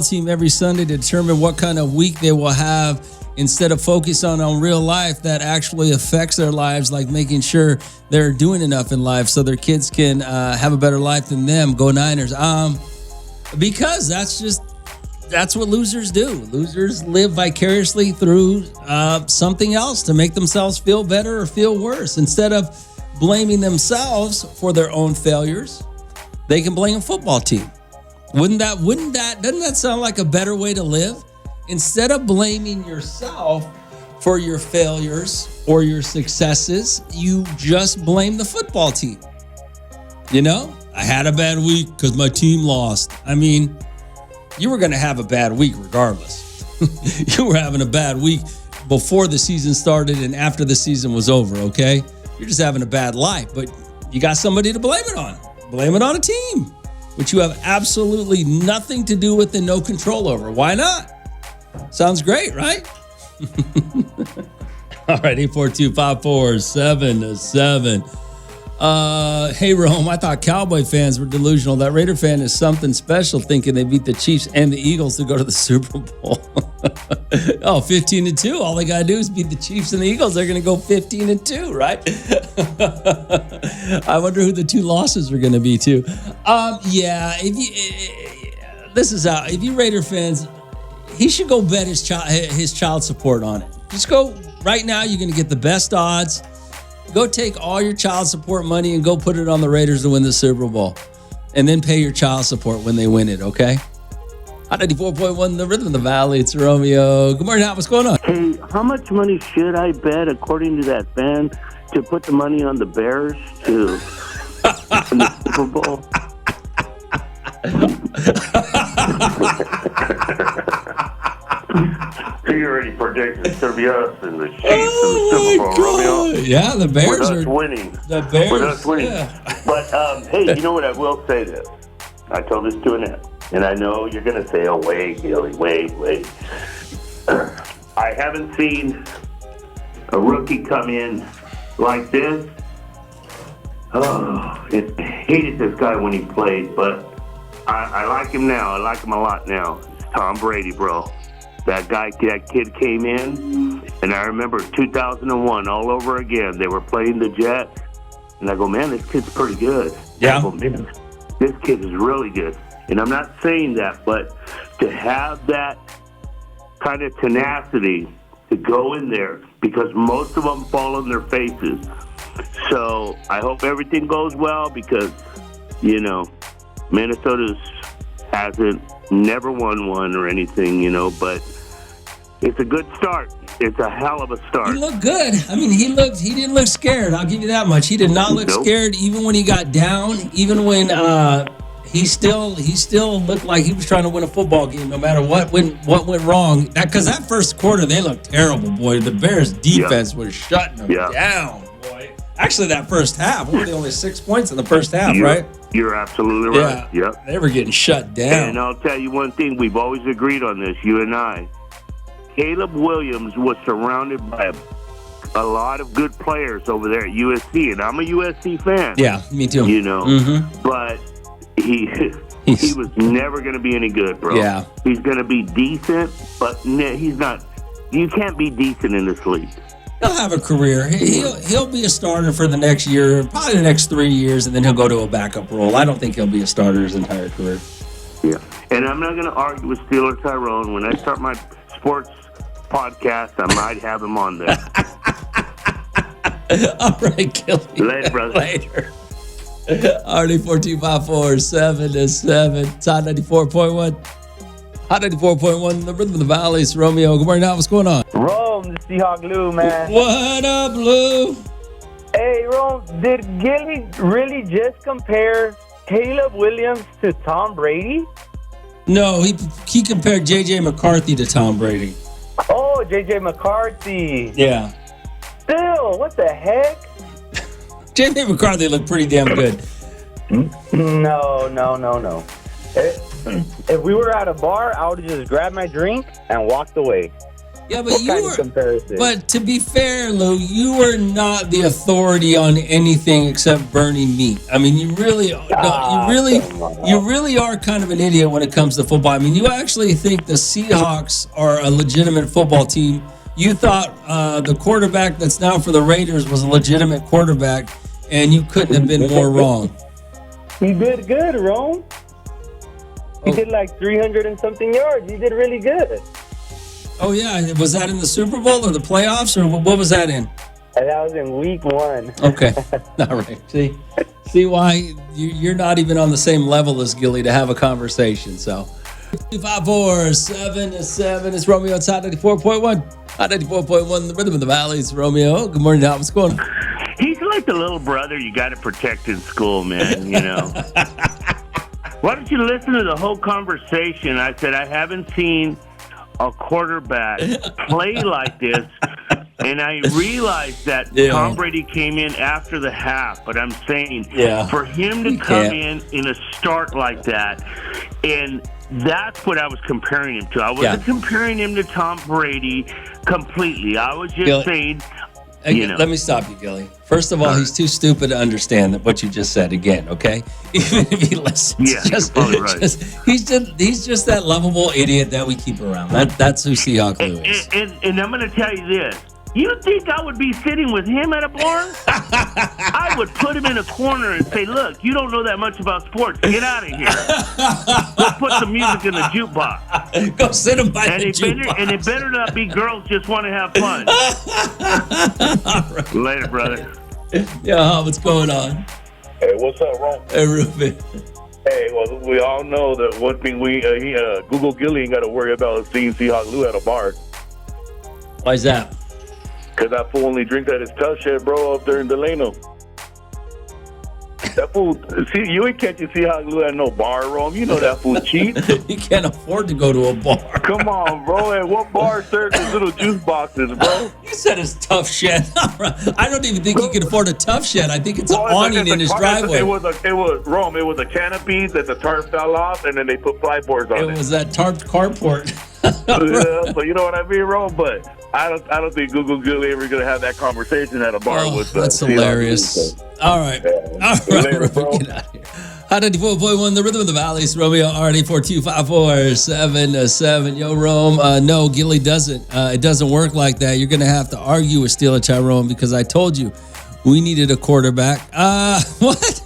team every Sunday to determine what kind of week they will have instead of focus on real life that actually affects their lives, like making sure they're doing enough in life so their kids can have a better life than them. Go Niners. Because that's what losers do. Losers live vicariously through something else to make themselves feel better or feel worse. Instead of blaming themselves for their own failures, they can blame a football team. Doesn't that sound like a better way to live? Instead of blaming yourself for your failures or your successes, you just blame the football team. You know, I had a bad week because my team lost. I mean, you were going to have a bad week regardless. You were having a bad week before the season started and after the season was over, okay? You're just having a bad life, but you got somebody to blame it on. Blame it on a team, which you have absolutely nothing to do with and no control over. Why not? Sounds great, right? All right, 842-547-7. Hey, Rome, I thought Cowboy fans were delusional. That Raider fan is something special, thinking they beat the Chiefs and the Eagles to go to the Super Bowl. 15-2. All they got to do is beat the Chiefs and the Eagles. They're going to go 15-2, right? I wonder who the two losses are going to be, too. If you Raider fans, he should go bet his child support on it. Just go right now. You're going to get the best odds. Go take all your child support money and go put it on the Raiders to win the Super Bowl. And then pay your child support when they win it, okay? 94.1, the Rhythm of the Valley. It's Romeo. Good morning, Al. What's going on? Hey, how much money should I bet, according to that fan, to put the money on the Bears to win the Super Bowl? He already predicted it's going to be us and the Chiefs in the Super Bowl, Romeo. Yeah, the Bears are winning. The Bears. With us winning. Yeah. But, hey, you know what? I will say this. I told this to Annette, and I know you're going to say, oh, wait, Gilly, wait. I haven't seen a rookie come in like this. Oh, I hated this guy when he played, but I like him now. I like him a lot now. It's Tom Brady, bro. That kid came in, and I remember 2001 all over again. They were playing the Jets, and I go, man, this kid's pretty good. Yeah. I go, man, this kid is really good. And I'm not saying that, but to have that kind of tenacity to go in there, because most of them fall on their faces. So I hope everything goes well because, Minnesota hasn't never won one or anything, but it's a good start. It's a hell of a start. He looked good. I mean, he didn't look scared. I'll give you that much. He did not look scared, even when he got down, even when he still looked like he was trying to win a football game, no matter what went wrong. Because that first quarter, they looked terrible, boy. The Bears' defense was shutting them down, boy. Actually, that first half, we were only 6 points in the first half, right? You're absolutely right. Yeah. Yep. They were getting shut down. And I'll tell you one thing. We've always agreed on this, you and I. Caleb Williams was surrounded by a lot of good players over there at USC, and I'm a USC fan. Yeah, me too. But he was never going to be any good, bro. Yeah. He's going to be decent, but he's not. You can't be decent in this league. He'll have a career. He'll be a starter for the next year, probably the next 3 years, and then he'll go to a backup role. I don't think he'll be a starter his entire career. Yeah. And I'm not going to argue with Steeler Tyrone. When I start my sports podcast, I might have him on there. All right, Gilly. Later, brother. Later. RD4254 7 to 7. Hot 94.1. Hot 94.1. The Rhythm of the Valleys. Romeo. Good morning. Now, what's going on? Rome, the Seahawk Lou, man. What up, Lou? Hey, Rome, did Gilly really just compare Caleb Williams to Tom Brady? No, he compared J.J. McCarthy to Tom Brady. Oh, J.J. McCarthy. Yeah. Still, what the heck? J.J. McCarthy looked pretty damn good. No. If we were at a bar, I would have just grabbed my drink and walked away. Yeah, but what kind of comparison? But to be fair, Lou, you were not the authority on anything except burning meat. I mean, you really are kind of an idiot when it comes to football. I mean, you actually think the Seahawks are a legitimate football team. You thought the quarterback that's now for the Raiders was a legitimate quarterback, and you couldn't have been more wrong. He did good, Rome. He did like 300 and something yards. He did really good. Oh, yeah. Was that in the Super Bowl or the playoffs, or what was that in? That was in week 1. Okay. All right. See why you're not even on the same level as Gilly to have a conversation. So 254 7 to 7. It's Romeo. It's Hot 94.1. Hot 94.1. The Rhythm of the Valleys. Romeo. Good morning, Al. What's going on? He's like the little brother you got to protect in school, man, you know. Why don't you listen to the whole conversation? I said, I haven't seen a quarterback play like this, and I realized that Tom Brady came in after the half, but I'm saying for him to come in a start like that, and that's what I was comparing him to. I wasn't comparing him to Tom Brady completely. I was just saying, you know. Let me stop you, Gilly. First of all, he's too stupid to understand what you just said again, okay? Even if he listens. Yeah, you're probably right. He's just that lovable idiot that we keep around. That's who Seahawk Lou is. And I'm going to tell you this. You think I would be sitting with him at a bar? I would put him in a corner and say, look, you don't know that much about sports. Get out of here. Go put some music in the jukebox. Go sit him by the jukebox. And it better not be girls just want to have fun. Right. Later, brother. Yeah, what's going on? Hey, what's up, Ron? Hey, Ruben. Hey, well, we all know that one thing Google Gilly ain't got to worry about is seeing Seahawk Lou at a bar. Why's that? Because that fool only drinks at his tough shed, bro, up there in Delano. That fool, see, you ain't catching Seahawk Lou at no bar, Rome. You know that fool cheap. You can't afford to go to a bar. Come on, bro. And what bar serves these little juice boxes, bro? You said it's tough shed. I don't even think he can afford a tough shed. I think it's an awning in his driveway. It was Rome. It was a canopy that the tarp fell off, and then they put plyboards on it. It was that tarped carport. Yeah, so you know what I mean, Rome? But I don't think Google Gilly ever gonna have that conversation at a bar with. That's hilarious. All right, all right, later, bro. Get out of here. Hot 94.1, the Rhythm of the Valleys. Romeo, RD4254 7 to 7. Yo, Rome. No, Gilly doesn't. It doesn't work like that. You're gonna have to argue with Steeler Tyrone because I told you we needed a quarterback. What?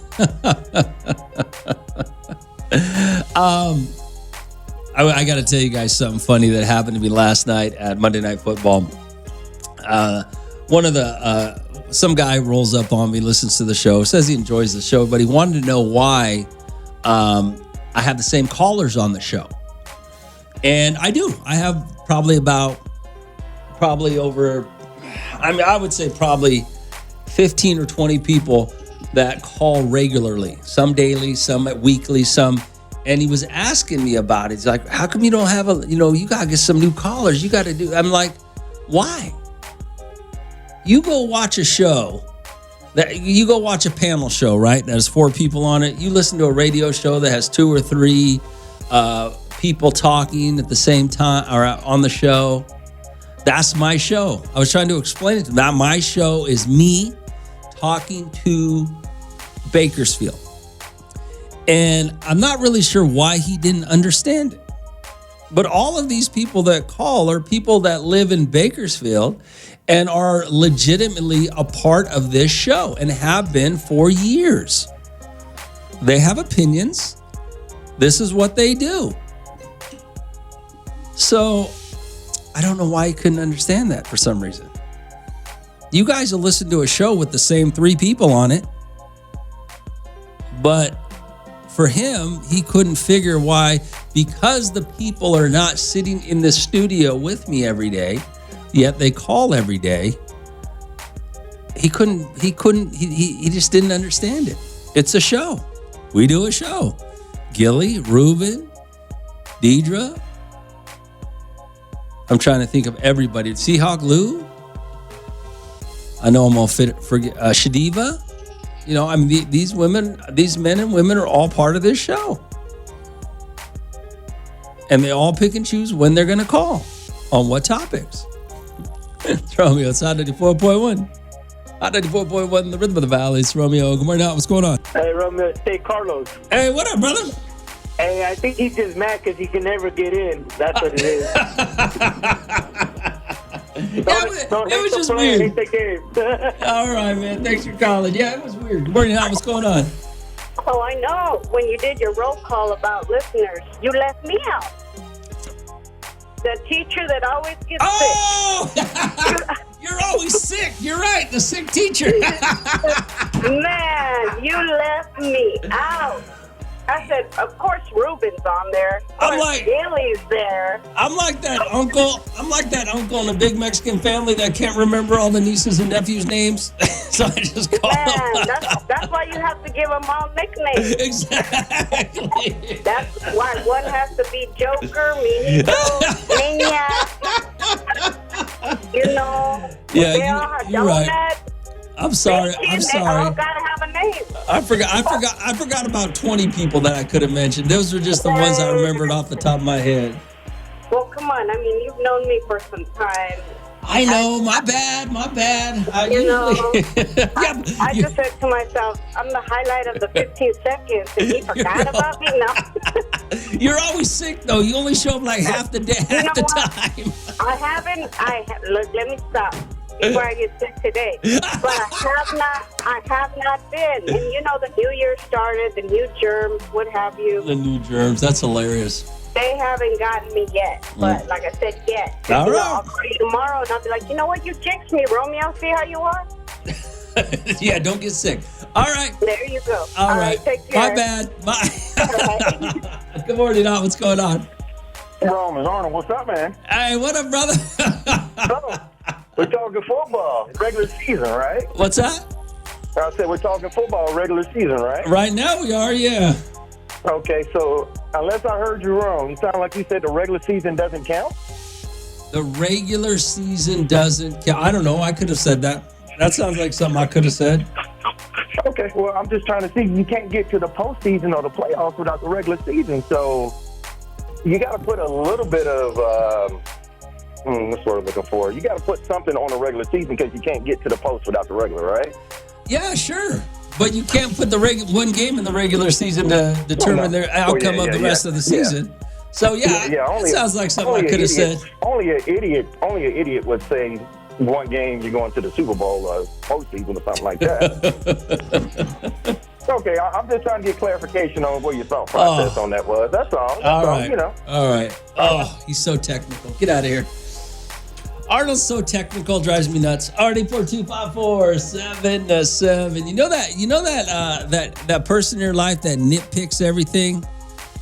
I got to tell you guys something funny that happened to me last night at Monday Night Football. Some guy rolls up on me, listens to the show, says he enjoys the show, but he wanted to know why I have the same callers on the show. And I do. I have probably over, I would say probably 15 or 20 people that call regularly, some daily, some weekly, some. And he was asking me about it. He's like, how come you don't have you got to get some new callers. You got to do. I'm like, why? You go watch a show. You go watch a panel show, right? That has 4 people on it. You listen to a radio show that has 2 or 3 people talking at the same time or on the show. That's my show. I was trying to explain it to them. My show is me talking to Bakersfield. And I'm not really sure why he didn't understand it. But all of these people that call are people that live in Bakersfield and are legitimately a part of this show and have been for years. They have opinions. This is what they do. So I don't know why he couldn't understand that for some reason. You guys will listen to a show with the same 3 people on it. But for him, he couldn't figure why, because the people are not sitting in the studio with me every day, yet they call every day. He just didn't understand it. It's a show. We do a show. Gilly, Ruben, Deidre. I'm trying to think of everybody. Seahawk Lou. I know I'm gonna forget Shadiva. You know, I mean, these men and women are all part of this show. And they all pick and choose when they're going to call on what topics. It's Romeo. It's Hot 94.1. Hot 94.1, the rhythm of the valley. It's Romeo. Good morning. What's going on? Hey, Romeo. Hey, Carlos. Hey, what up, brother? Hey, I think he's just mad because he can never get in. That's what it is. It was just weird. All right, man. Thanks for calling. Yeah, it was weird. Good morning. What's going on? Oh, I know. When you did your roll call about listeners, you left me out. The teacher that always gets sick. You're always sick. You're right. The sick teacher. Man, you left me out. I said, of course, Ruben's on there. I'm like, Gilly's there. I'm like that uncle in a big Mexican family that can't remember all the nieces and nephews' names. So I just call them. That's why you have to give them all nicknames. Exactly. That's why one has to be Joker, Minito, Niña. You know. Yeah, you're right. I'm sorry. They all gotta have a name. I forgot about 20 people that I could have mentioned. Those were just the ones I remembered off the top of my head. Well, come on. I mean, you've known me for some time. I know. My bad. I just said to myself, I'm the highlight of the 15 seconds, and he forgot about me. No. You're always sick, though. You only show up like half the day, half the time. Look, let me stop before I get sick today. But I have not been. And you know, the new year started, the new germs, what have you. The new germs. That's hilarious. They haven't gotten me yet. But like I said, yet. All right. I'll call you tomorrow, and I'll be like, you know what? You jinxed me, Romeo. See how you are? Yeah, don't get sick. All right. There you go. All right. Take care. My bad. Bye. Good morning, Al. What's going on? Roman, Arnold, what's up, man? Hey, what up, brother? We're talking football, regular season, right? What's that? I said we're talking football, regular season, right? Right now we are, yeah. Okay, so unless I heard you wrong, you sound like you said the regular season doesn't count? The regular season doesn't count. I don't know. I could have said that. That sounds like something I could have said. Okay, well, I'm just trying to see. You can't get to the postseason or the playoffs without the regular season, so you got to put a little bit of, what's what I'm looking for? You got to put something on the regular season because you can't get to the post without the regular, right? Yeah, sure. But you can't put the one game in the regular season to determine the outcome of the rest of the season. Yeah. So, it sounds like something I could have said. Only an idiot would say one game you're going to the Super Bowl or postseason or something like that. Okay, I'm just trying to get clarification on what your thought process on that was. That's all. All right. You know. All right. Oh, he's so technical. Get out of here. Arnold's so technical, drives me nuts. RD42547. You know that person in your life that nitpicks everything?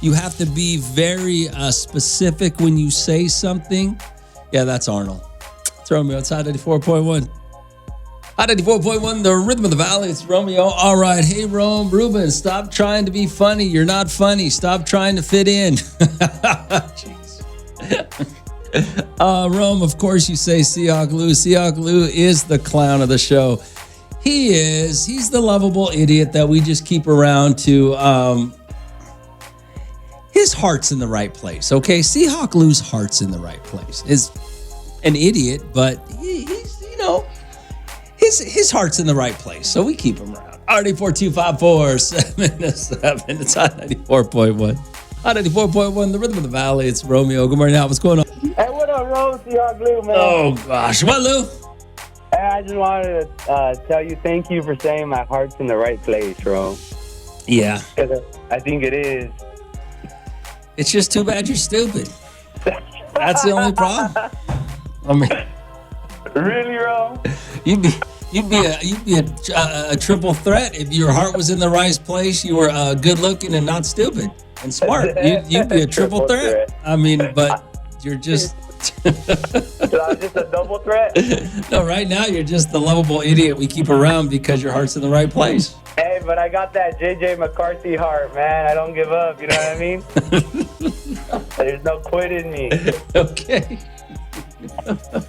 You have to be very specific when you say something. Yeah, that's Arnold. It's Romeo. It's Hot 94.1. Hot 94.1, the rhythm of the valley. It's Romeo. All right. Hey, Ruben, stop trying to be funny. You're not funny. Stop trying to fit in. Jeez. Rome, of course, you say Seahawk Lou. Seahawk Lou is the clown of the show. He is. He's the lovable idiot that we just keep around to. His heart's in the right place, okay? Seahawk Lou's heart's in the right place. Is an idiot, but he's, his heart's in the right place, so we keep him around. RD42547. It's on 94.1. On 94.1, the Rhythm of the Valley. It's Romeo. Good morning, Al. What's going on? Hey, what up, Rose? Seahawk Blue, man. Oh, gosh. What, Lou? Hey, I just wanted to tell you thank you for saying my heart's in the right place, bro. Yeah. 'Cause I think it is. It's just too bad you're stupid. That's the only problem. I mean, really, bro? You'd be a triple threat if your heart was in the right place. You were good looking and not stupid and smart. You'd be a triple threat. I mean, but you're just. So I'm just a double threat? No, right now you're just the lovable idiot we keep around because your heart's in the right place. Hey, but I got that J.J. McCarthy heart, man. I don't give up. You know what I mean? There's no quit in me. Okay.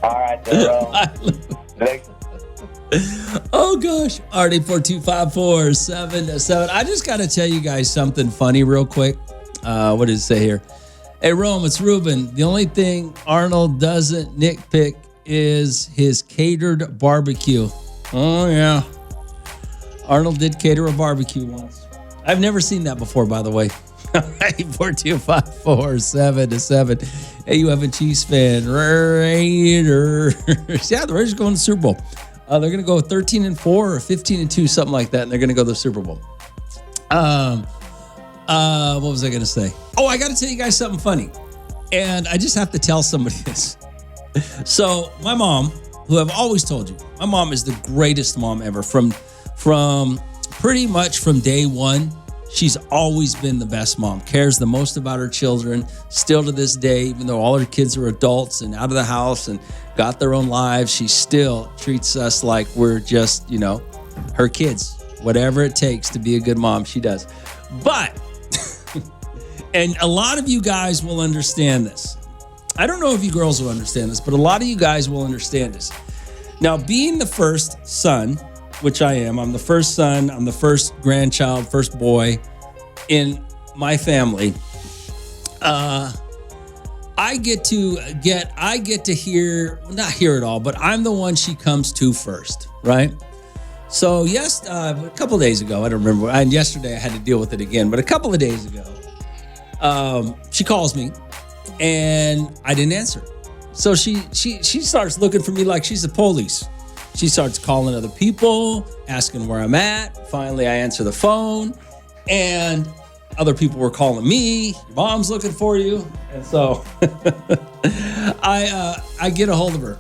All right, then, bro. Next. Oh, gosh. RD42547. I just got to tell you guys something funny real quick. What did it say here? Hey, Rome, it's Ruben. The only thing Arnold doesn't nitpick is his catered barbecue. Oh, yeah. Arnold did cater a barbecue once. I've never seen that before, by the way. 42547. Hey, you have a Chiefs fan. Raiders. Yeah, the Raiders are going to the Super Bowl. They're going to go 13-4 or 15-2, something like that, and they're going to go to the Super Bowl. What was I going to say? Oh, I got to tell you guys something funny. And I just have to tell somebody this. So my mom, who I've always told you, my mom is the greatest mom ever. From pretty much from day one, she's always been the best mom. Cares the most about her children. Still to this day, even though all her kids are adults and out of the house and got their own lives, she still treats us like we're just, her kids. Whatever it takes to be a good mom, she does. But, and a lot of you guys will understand this. I don't know if you girls will understand this, but a lot of you guys will understand this. Now, being the first son, which I am, I'm the first son, I'm the first grandchild, first boy in my family. I get to hear, not hear it all, but I'm the one she comes to first, right? So yes, a couple of days ago, I don't remember, and yesterday I had to deal with it again, but a couple of days ago, she calls me and I didn't answer. So she starts looking for me like she's the police. She starts calling other people, asking where I'm at. Finally, I answer the phone and other people were calling me. Your mom's looking for you. And so I get a hold of her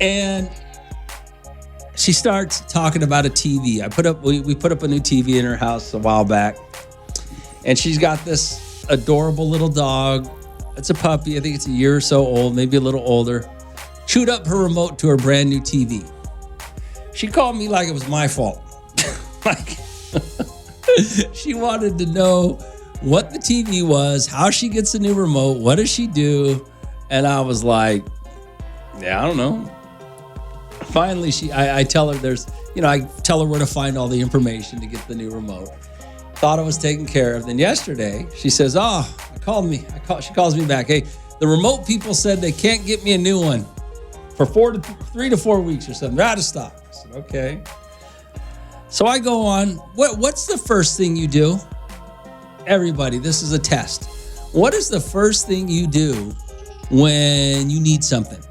and she starts talking about a TV. We put up a new TV in her house a while back, and she's got this adorable little dog. It's a puppy. I think it's a year or so old, maybe a little older. Chewed up her remote to her brand new TV. She called me like it was my fault. Like she wanted to know what the TV was, how she gets a new remote, what does she do, and I was like, yeah, I don't know. Finally, I tell her I tell her where to find all the information to get the new remote. Thought it was taken care of. Then yesterday, she says, she calls me back. Hey, the remote people said they can't get me a new one for 3 to 4 weeks or something. They're out of stock. I said, okay. So I go on. What's the first thing you do? Everybody, this is a test. What is the first thing you do when you need something?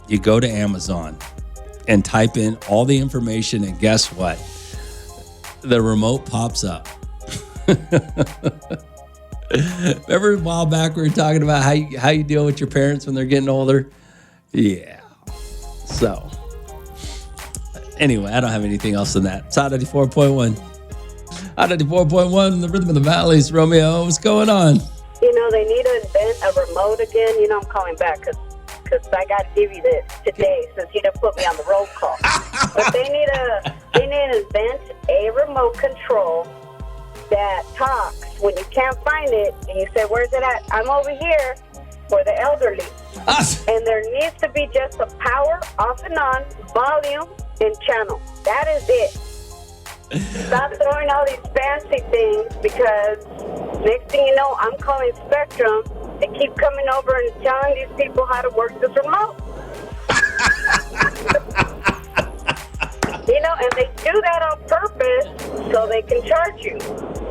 You go to Amazon and type in all the information, and guess what? The remote pops up. Remember a while back we were talking about how you deal with your parents when they're getting older? Yeah. So, anyway, I don't have anything else than that. It's Hot 94.1. Hot 94.1, the Rhythm of the Valleys. Romeo, what's going on? They need to invent a remote again. I'm calling back because I got to give you this today since you didn't put me on the roll call. But they need to invent a remote control that talks when you can't find it and you say, where's it at? I'm over here for the elderly. And there needs to be just a power, off and on, volume, and channel. That is it. Stop throwing all these fancy things because next thing you know, I'm calling Spectrum. They keep coming over and telling these people how to work this remote. And they do that on purpose so they can charge you.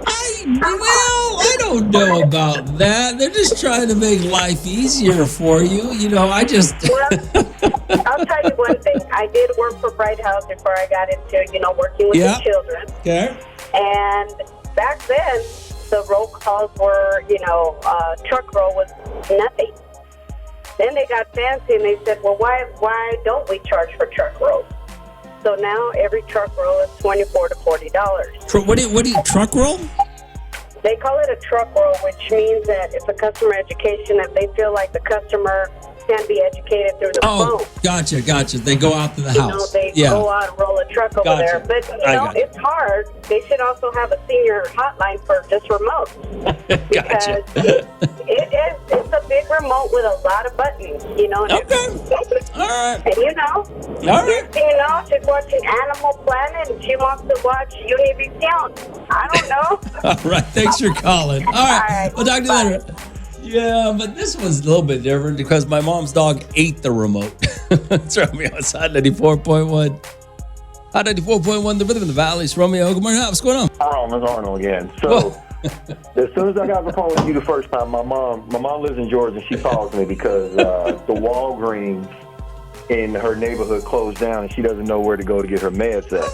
I don't know about that. They're just trying to make life easier for you. You know, I just. I'll tell you one thing. I did work for Bright House before I got into, working with the children. Okay. And back then, the roll calls were, truck roll was nothing. Then they got fancy and they said, well, why don't we charge for truck rolls? So now every truck roll is $24 to $40. What do you truck roll? They call it a truck roll, which means that it's a customer education if they feel like the customer can be educated through the phone. Gotcha. They go out to the house. They go out and roll a truck over there. But, it's hard. They should also have a senior hotline for just remote. Gotcha. It's a big remote with a lot of buttons, Okay. All right. And All right. next thing you know, she's watching Animal Planet and she wants to watch Univision. I don't know. All right. Thanks for calling. All right. We'll talk to you later. Yeah, but this one's a little bit different because my mom's dog ate the remote. It's Romeo outside 94.1. Hot 94.1, the rhythm of the valleys. Romeo, good morning. What's going on? It's Arnold again. So, as soon as I got the phone with you the first time, my mom lives in Georgia, and she calls me because the Walgreens in her neighborhood closed down, and she doesn't know where to go to get her meds at.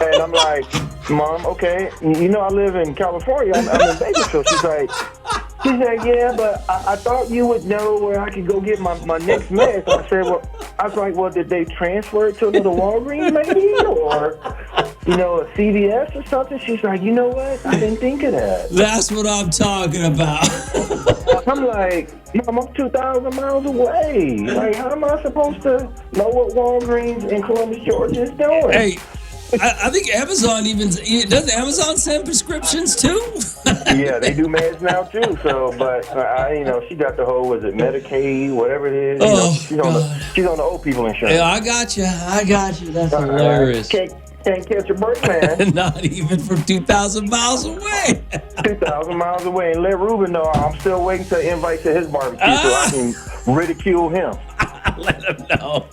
And I'm like, Mom, okay, I live in California. I'm in Bakersfield. She said, yeah, but I thought you would know where I could go get my next meds. I was like, well, did they transfer it to another Walgreens maybe? Or, a CVS or something? She's like, you know what? I didn't think of that. That's what I'm talking about. I'm like, Mom, I'm 2,000 miles away. Like, how am I supposed to know what Walgreens in Columbus, Georgia is doing? Hey, I think Amazon does Amazon send prescriptions too? Yeah, they do meds now too. So, but she got the whole, was it Medicaid, whatever it is. She's on the old people insurance. Yeah, I got you. That's hilarious. Can't catch a break, man. Not even from 2,000 miles away. 2,000 miles away, and let Ruben know I'm still waiting to invite to his barbecue so I can ridicule him. Let him know.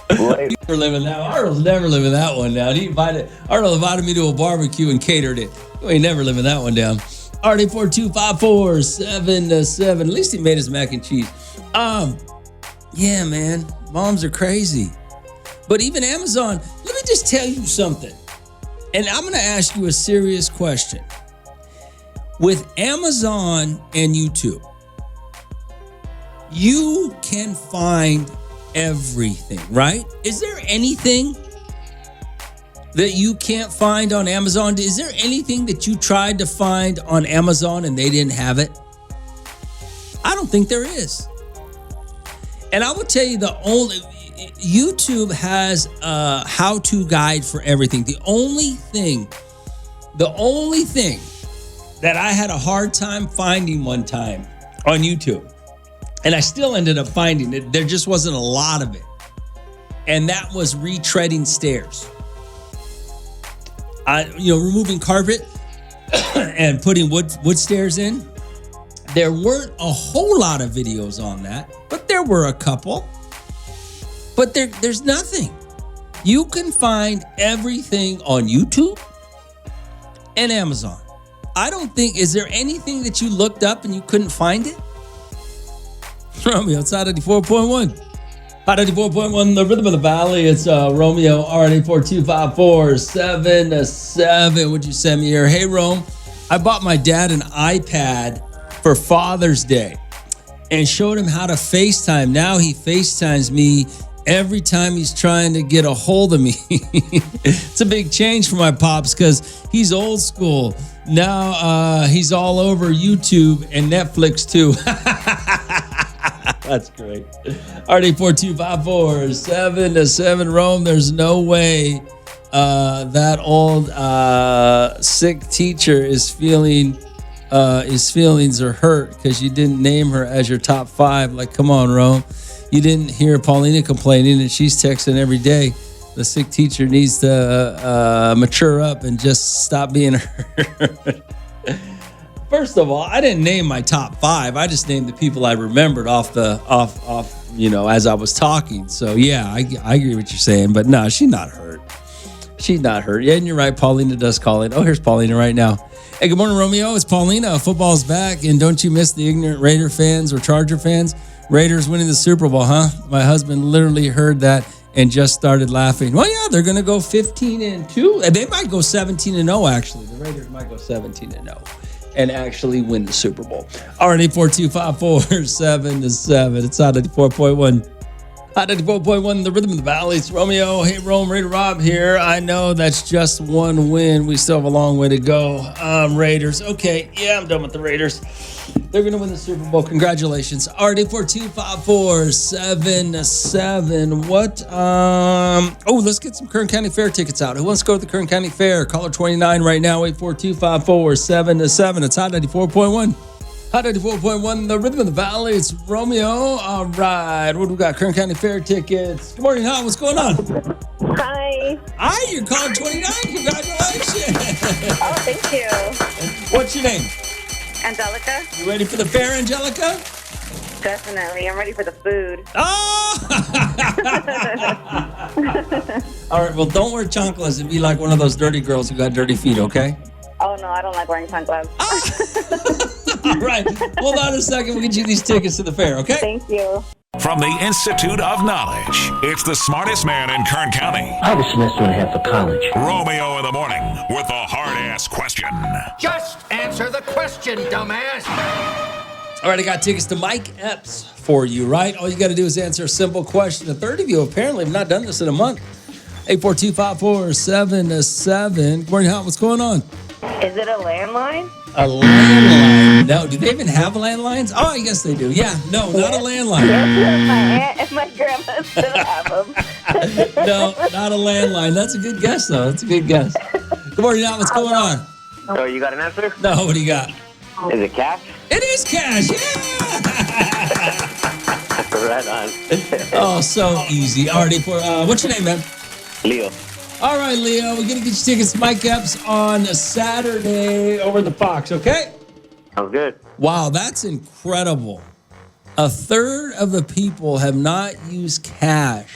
Never living that. Arnold's never living that one down. Arnold invited me to a barbecue and catered it. You ain't never living that one down. RD4254777. At least he made his mac and cheese. Yeah, man. Moms are crazy. But even Amazon, let me just tell you something. And I'm going to ask you a serious question. With Amazon and YouTube, you can find everything, right? Is there anything that you can't find on Amazon? Is there anything that you tried to find on Amazon and they didn't have it? I don't think there is. And I will tell you YouTube has a how-to guide for everything. The only thing that I had a hard time finding one time on YouTube, and I still ended up finding it, there just wasn't a lot of it, and that was retreading stairs. Removing carpet and putting wood stairs in. There weren't a whole lot of videos on that, but there were a couple. But there's nothing. You can find everything on YouTube and Amazon. Is there anything that you looked up and you couldn't find it? Romeo, it's Hot 94.1. Hot 94.1, the rhythm of the valley. It's Romeo, RD4254777. Would you send me here? Hey, Rome, I bought my dad an iPad for Father's Day and showed him how to FaceTime. Now he FaceTimes me every time he's trying to get a hold of me. It's a big change for my pops because he's old school. Now he's all over YouTube and Netflix too. That's great. RD4254777 Rome, there's no way that old sick teacher his feelings are hurt because you didn't name her as your top 5. Like, come on, Rome. You didn't hear Paulina complaining and she's texting every day. The sick teacher needs to mature up and just stop being hurt. First of all, I didn't name my top 5. I just named the people I remembered off as I was talking. So yeah, I agree with what you're saying, but no, she's not hurt. She's not hurt. Yeah, and you're right. Paulina does call in. Oh, here's Paulina right now. Hey, good morning, Romeo. It's Paulina. Football's back, and don't you miss the ignorant Raider fans or Charger fans? Raiders winning the Super Bowl, huh? My husband literally heard that and just started laughing. Well, yeah, they're going to go 15-2. They might go 17-0, actually. The Raiders might go 17-0 and actually win the Super Bowl. All right, 842-547-7. It's out of 94.1. Hot 94.1, the rhythm of the valley. It's Romeo. Hey, Rome, Raider Rob here. I know that's just one win. We still have a long way to go. Raiders. Okay, yeah, I'm done with the Raiders. They're going to win the Super Bowl. Congratulations. RD425477. What? Let's get some Kern County Fair tickets out. Who wants to go to the Kern County Fair? Caller 29 right now, 8425477. It's Hot 94.1. Hot 94.1, the rhythm of the valley. It's Romeo. All right. What do we got? Kern County Fair tickets. Good morning, Hot. What's going on? Hi. Hi, you're caller 29. Congratulations. Oh, thank you. What's your name? Angelica? You ready for the fair, Angelica? Definitely. I'm ready for the food. Oh! All right. Well, don't wear chanclas and be like one of those dirty girls who got dirty feet, okay? Oh, no, I don't like wearing sunglasses. All right. Hold on a second. We'll get you these tickets to the fair, okay? Thank you. From the Institute of Knowledge, it's the smartest man in Kern County. I have a semester and a half of college. Romeo in the Morning with the hard-ass question. Just answer the question, dumbass. All right, I got tickets to Mike Epps for you, right? All you got to do is answer a simple question. A third of you apparently have not done this in a month. 842-547-7. Good morning, Hot. What's going on? Is it a landline? A landline? No. Do they even have landlines? Oh, I guess they do. Yeah. No, not a landline. Yes, my aunt and my grandma still have them. No, not a landline. That's a good guess, though. That's a good guess. Good morning, Hot. What's going on? So you got an answer? No, what do you got? Is it cash? It is cash. Yeah. Right on. Oh, so easy. Already for what's your name, man? Leo. All right, Leo. We're gonna get you tickets to Mike Epps on Saturday over the Fox. Okay. Sounds good. Wow, that's incredible. A third of the people have not used cash.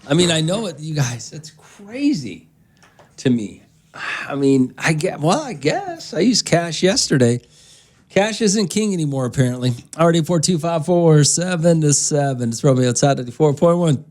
I mean, I know it, you guys. That's crazy to me. I mean, I guess I used cash yesterday. Cash isn't king anymore, apparently. Already 42547-7. It's Romeo outside at 4.1.